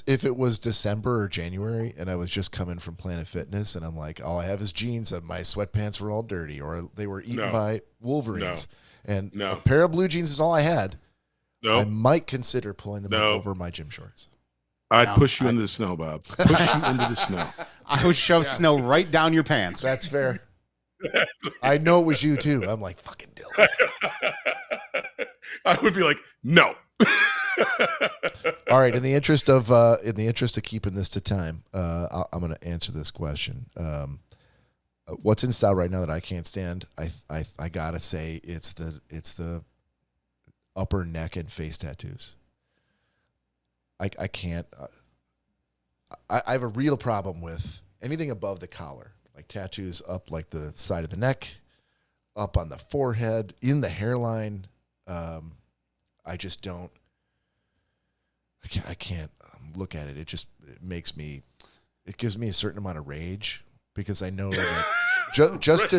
[SPEAKER 1] If it was December or January and I was just coming from Planet Fitness and I'm like, all I have is jeans and my sweatpants were all dirty or they were eaten by wolverines and a pair of blue jeans is all I had, I might consider pulling them over my gym shorts.
[SPEAKER 3] I'd push you into the snow, Bob. Push you into the snow.
[SPEAKER 2] I would shove snow right down your pants.
[SPEAKER 1] That's fair. I know it was you too. I'm like, fucking Dylan.
[SPEAKER 3] I would be like, no.
[SPEAKER 1] All right. In the interest of keeping this to time, I'm going to answer this question. What's in style right now that I can't stand? I gotta say it's the upper neck and face tattoos. I can't. I have a real problem with anything above the collar, like tattoos up like the side of the neck, up on the forehead, in the hairline. I just don't. I can't look at it. It gives me a certain amount of rage because I know that just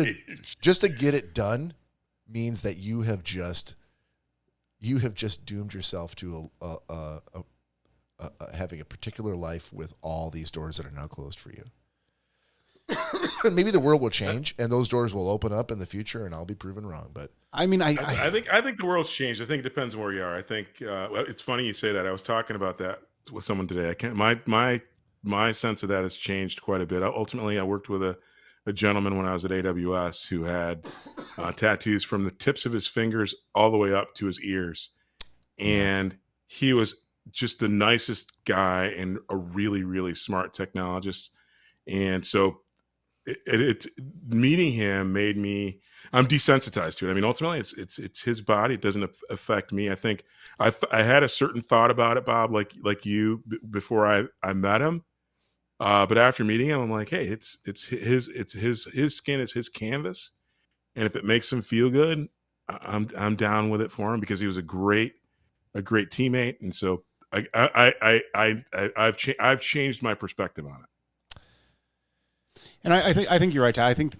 [SPEAKER 1] to get it done means that you have just doomed yourself to having a particular life with all these doors that are now closed for you. And maybe the world will change and those doors will open up in the future and I'll be proven wrong. But
[SPEAKER 2] I mean, I
[SPEAKER 3] think the world's changed. I think it depends on where you are. I think it's funny you say that. I was talking about that with someone today. My sense of that has changed quite a bit. Ultimately, I worked with a gentleman when I was at AWS who had tattoos from the tips of his fingers all the way up to his ears, and he was just the nicest guy and a really, really smart technologist. And so it meeting him made me, I'm desensitized to it. I mean, ultimately it's his body. It doesn't affect me. I think I had a certain thought about it, Bob, like you before I met him. But after meeting him, I'm like, hey, it's his skin is his canvas. And if it makes him feel good, I'm down with it for him because he was a great teammate. And so I've changed my perspective on it.
[SPEAKER 2] And I think you're right, Todd. I think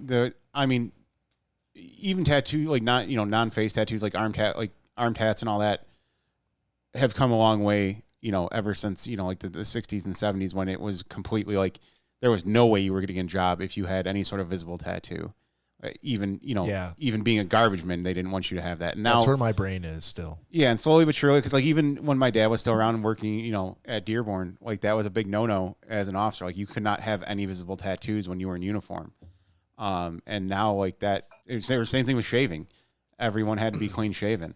[SPEAKER 2] even tattoo, like not, non-face tattoos, like arm tats and all that have come a long way, ever since, like the 60s and 70s when it was completely like there was no way you were going to get a job if you had any sort of visible tattoo. Even being a garbage man, they didn't want you to have that. And now,
[SPEAKER 1] that's where my brain is still.
[SPEAKER 2] Yeah, and slowly but surely, because like even when my dad was still around and working, at Dearborn, like that was a big no-no as an officer. Like you could not have any visible tattoos when you were in uniform. And now like that, it was the same thing with shaving. Everyone had to be clean shaven.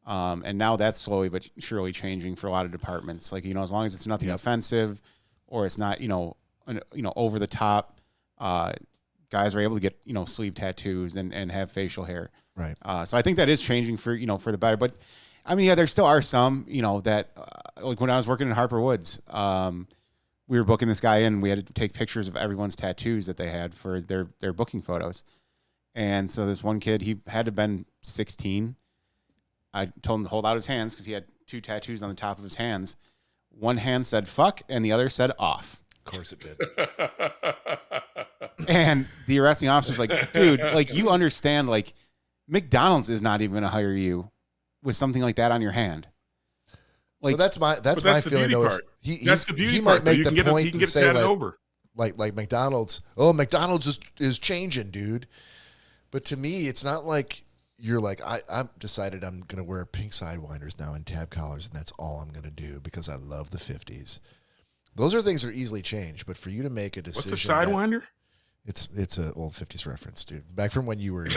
[SPEAKER 2] And now that's slowly but surely changing for a lot of departments. Like, as long as it's nothing offensive or it's not, over the top, guys are able to get, sleeve tattoos and have facial hair.
[SPEAKER 1] Right.
[SPEAKER 2] So I think that is changing for the better. But I mean, yeah, there still are some, that like when I was working in Harper Woods, we were booking this guy in. We had to take pictures of everyone's tattoos that they had for their booking photos. And so this one kid, he had to have been 16. I told him to hold out his hands because he had 2 tattoos on the top of his hands. One hand said fuck and the other said off.
[SPEAKER 1] Of course it did.
[SPEAKER 2] And the arresting officer's like, dude, like you understand, like McDonald's is not even going to hire you with something like that on your hand. Like
[SPEAKER 1] well, that's my feeling though.
[SPEAKER 3] That's the beauty
[SPEAKER 1] he
[SPEAKER 3] part.
[SPEAKER 1] might make the point
[SPEAKER 3] he can
[SPEAKER 1] to
[SPEAKER 3] get
[SPEAKER 1] say like McDonald's. Oh, McDonald's is changing, dude. But to me, it's not like you're like I've decided I'm going to wear pink sidewinders now and tab collars, and that's all I'm going to do because I love the 50s. Those are things that are easily changed, but for you to make a decision,
[SPEAKER 3] what's a sidewinder?
[SPEAKER 1] It's an old 50s reference, dude. Back from when you were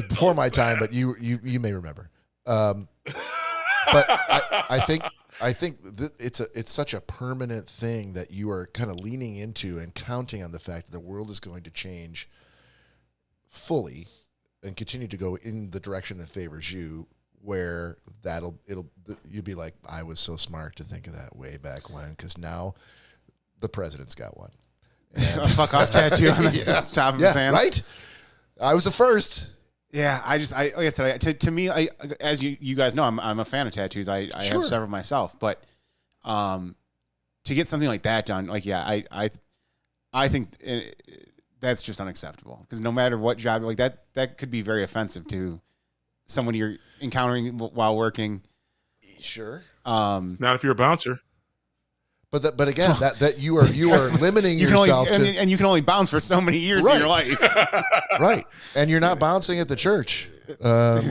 [SPEAKER 1] before my time, but you may remember. But I think it's such a permanent thing that you are kind of leaning into and counting on the fact that the world is going to change fully and continue to go in the direction that favors you, where you'll be like, I was so smart to think of that way back when, because now the president's got one.
[SPEAKER 2] A fuck off tattoo on the top of his hand.
[SPEAKER 1] Right. I was the first.
[SPEAKER 2] Yeah, like I said, to me, as you guys know, I'm a fan of tattoos. I have several myself, but to get something like that done, like I think that's just unacceptable, because no matter what job, like that could be very offensive to someone you're encountering while working.
[SPEAKER 1] Sure.
[SPEAKER 3] Not if you're a bouncer.
[SPEAKER 1] But again, that you are limiting yourself
[SPEAKER 2] and you can only bounce for so many years in your life.
[SPEAKER 1] Right. And you're not bouncing at the church. You gotta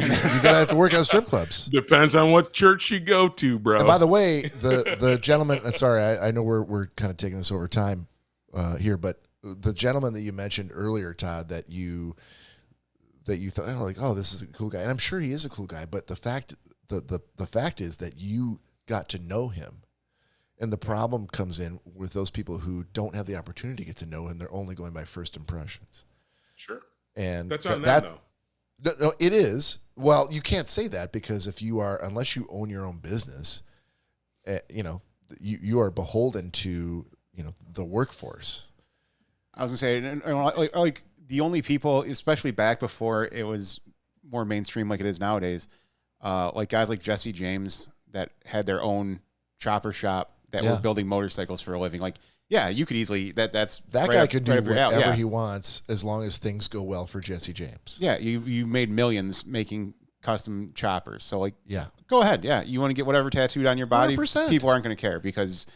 [SPEAKER 1] have to work at strip clubs.
[SPEAKER 3] Depends on what church you go to, bro.
[SPEAKER 1] And by the way, the gentleman, sorry, I know we're kind of taking this over time here, but the gentleman that you mentioned earlier, Todd, that you thought, like, this is a cool guy, and I'm sure he is a cool guy, but the fact is that you got to know him. And the problem comes in with those people who don't have the opportunity to get to know him. They're only going by first impressions.
[SPEAKER 3] Sure.
[SPEAKER 1] And
[SPEAKER 3] that's on them, though.
[SPEAKER 1] No, it is. Well, you can't say that, because unless you own your own business, you are beholden to, the workforce.
[SPEAKER 2] I was going to say, like the only people, especially back before it was more mainstream like it is nowadays, like guys like Jesse James that had their own chopper shop, that were building motorcycles for a living. Like, you could easily that
[SPEAKER 1] guy could do whatever he wants, as long as things go well for Jesse James.
[SPEAKER 2] Yeah, you made millions making custom choppers. So like, go ahead. Yeah, you want to get whatever tattooed on your body,
[SPEAKER 1] 100%.
[SPEAKER 2] People aren't going to care because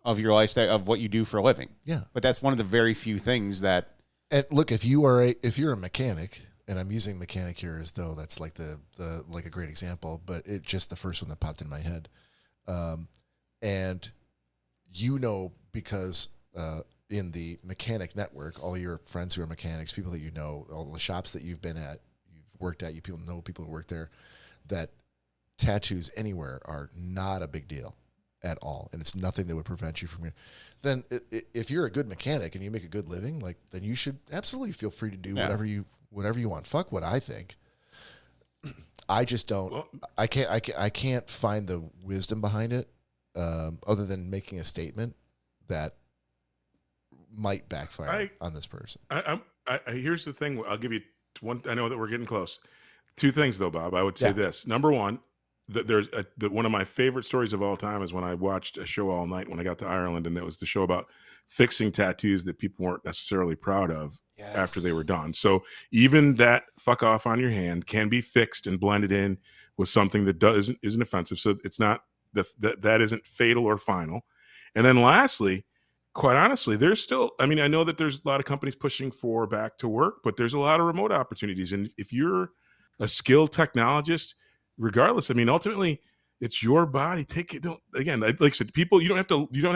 [SPEAKER 2] of your lifestyle, of what you do for a living.
[SPEAKER 1] Yeah,
[SPEAKER 2] but that's one of the very few things that.
[SPEAKER 1] And look, if you're a mechanic, and I'm using mechanic here as though that's like the like a great example, but it's just the first one that popped in my head. And because in the mechanic network, all your friends who are mechanics, people that you know, all the shops that you've been at, you've worked at, you people know people who work there, that tattoos anywhere are not a big deal at all, and it's nothing that would prevent you from. Then, if you're a good mechanic and you make a good living, like, then you should absolutely feel free to do whatever you want. Fuck what I think. I just don't. Well, I can't find the wisdom behind it, other than making a statement that might backfire on this person.
[SPEAKER 3] Here's the thing. I'll give you one. I know that we're getting close. Two things, though, Bob. I would say this. Number one, there's one of my favorite stories of all time is when I watched a show all night when I got to Ireland, and it was the show about fixing tattoos that people weren't necessarily proud of after they were done. So even that fuck off on your hand can be fixed and blended in with something that isn't offensive. So it's not that isn't fatal or final. And then lastly, quite honestly, there's still, I know that there's a lot of companies pushing for back to work, but there's a lot of remote opportunities. And if you're a skilled technologist, regardless, ultimately it's your body. Take it. Again, like I said, people, you don't have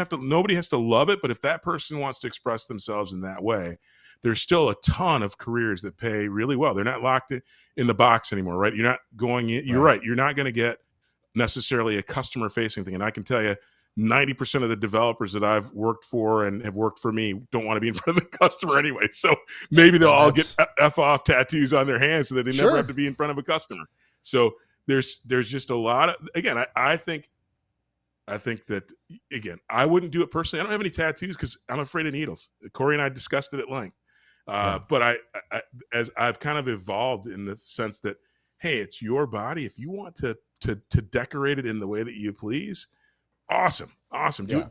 [SPEAKER 3] to, nobody has to love it. But if that person wants to express themselves in that way, there's still a ton of careers that pay really well. They're not locked in the box anymore, right? You're not going in. You're right. You're not going to get necessarily a customer facing thing. And I can tell you 90% of the developers that I've worked for and have worked for me don't want to be in front of the customer anyway. So maybe they'll all get F off tattoos on their hands so that they never have to be in front of a customer. So there's just a lot of, again, I think that, again, I wouldn't do it personally. I don't have any tattoos because I'm afraid of needles. Cory and I discussed it at length. But I as I've kind of evolved in the sense that, hey, it's your body. If you want to decorate it in the way that you please, awesome.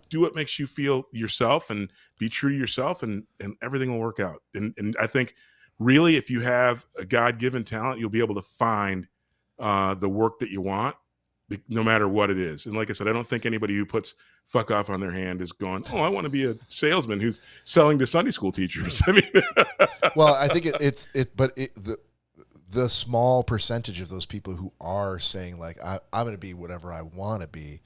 [SPEAKER 3] Do what makes you feel yourself and be true to yourself, and everything will work out. And I think really, if you have a God-given talent, you'll be able to find the work that you want, no matter what it is. And like I said, I don't think anybody who puts fuck off on their hand is going, oh, I want to be a salesman who's selling to Sunday school teachers.
[SPEAKER 1] Well, I think the small percentage of those people who are saying, like, I'm going to be whatever I want to be,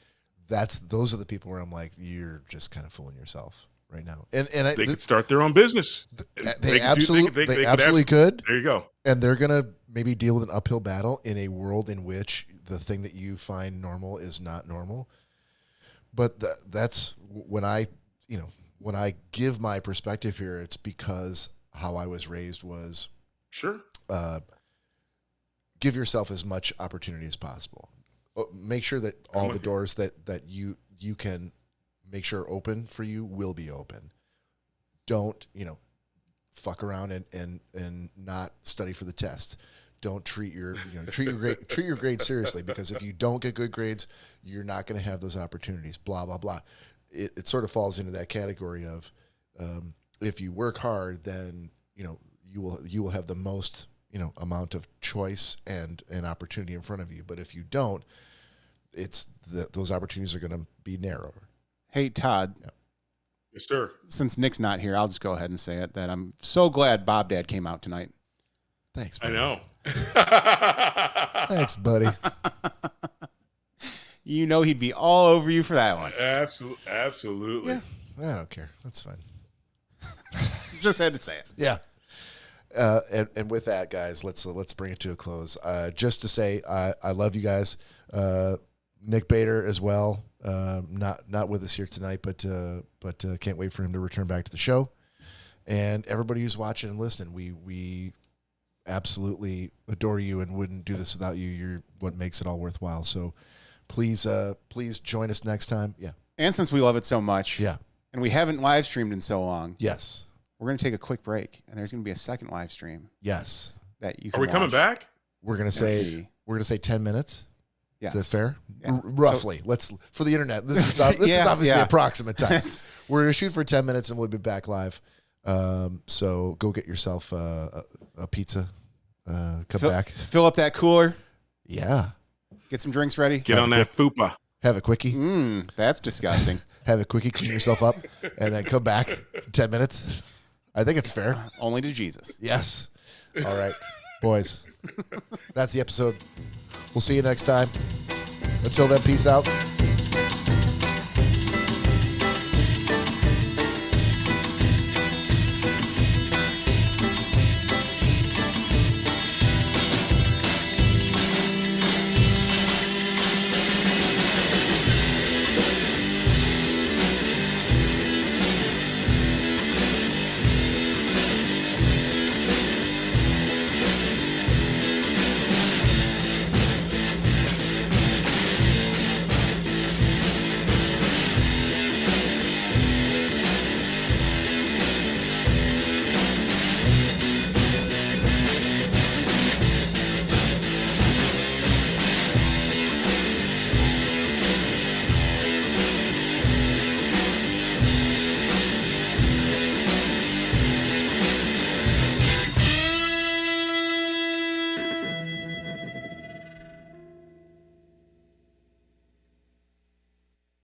[SPEAKER 1] those are the people where I'm like, you're just kind of fooling yourself right now. And
[SPEAKER 3] they could start their own business.
[SPEAKER 1] They absolutely could.
[SPEAKER 3] There you go.
[SPEAKER 1] And they're going to maybe deal with an uphill battle in a world in which the thing that you find normal is not normal. But that's when I give my perspective here, it's because how I was raised was give yourself as much opportunity as possible. Make sure that all the doors that you can make sure are open for you will be open. Don't, fuck around and not study for the test. Don't treat your grade seriously, because if you don't get good grades, you're not going to have those opportunities. Blah blah blah. It sort of falls into that category of if you work hard, then you will have the most amount of choice and opportunity in front of you. But if you don't, those opportunities are going to be narrower.
[SPEAKER 2] Hey, Todd.
[SPEAKER 1] Yeah.
[SPEAKER 3] Yes, sir.
[SPEAKER 2] Since Nick's not here, I'll just go ahead and say it, that I'm so glad Bob Dad came out tonight.
[SPEAKER 1] Thanks,
[SPEAKER 3] I
[SPEAKER 1] buddy.
[SPEAKER 3] know.
[SPEAKER 1] Thanks, buddy.
[SPEAKER 2] He'd be all over you for that one.
[SPEAKER 3] Absolutely.
[SPEAKER 1] Yeah, I don't care. That's fine.
[SPEAKER 2] Just had to say it.
[SPEAKER 1] Yeah. And with that, guys, let's bring it to a close. Just to say, I love you guys. Nick Bader as well. Not with us here tonight, but can't wait for him to return back to the show. And everybody who's watching and listening, we absolutely adore you and wouldn't do this without you. You're what makes it all worthwhile. So please join us next time. Yeah.
[SPEAKER 2] And since we love it so much,
[SPEAKER 1] Yeah.
[SPEAKER 2] and we haven't live streamed in so long,
[SPEAKER 1] Yes.
[SPEAKER 2] we're going to take a quick break, and there's going to be a second live stream
[SPEAKER 1] Yes.
[SPEAKER 2] that you can
[SPEAKER 3] Are we coming
[SPEAKER 2] watch.
[SPEAKER 3] back?
[SPEAKER 1] We're gonna
[SPEAKER 2] Yes.
[SPEAKER 1] say 10 minutes.
[SPEAKER 2] Yes.
[SPEAKER 1] Is that fair?
[SPEAKER 2] Yeah.
[SPEAKER 1] Roughly. Let's for the internet. This is obviously
[SPEAKER 2] Yeah.
[SPEAKER 1] approximate time. We're gonna shoot for 10 minutes and we'll be back live. So go get yourself a pizza. Come back.
[SPEAKER 2] Fill up that cooler.
[SPEAKER 1] Yeah.
[SPEAKER 2] Get some drinks ready.
[SPEAKER 3] Get on that fupa.
[SPEAKER 1] Have a quickie.
[SPEAKER 2] That's disgusting.
[SPEAKER 1] Have a quickie. Clean yourself up, and then come back. 10 minutes. I think it's fair.
[SPEAKER 2] Only to Jesus.
[SPEAKER 1] Yes. All right, boys. That's the episode. We'll see you next time. Until then, peace out.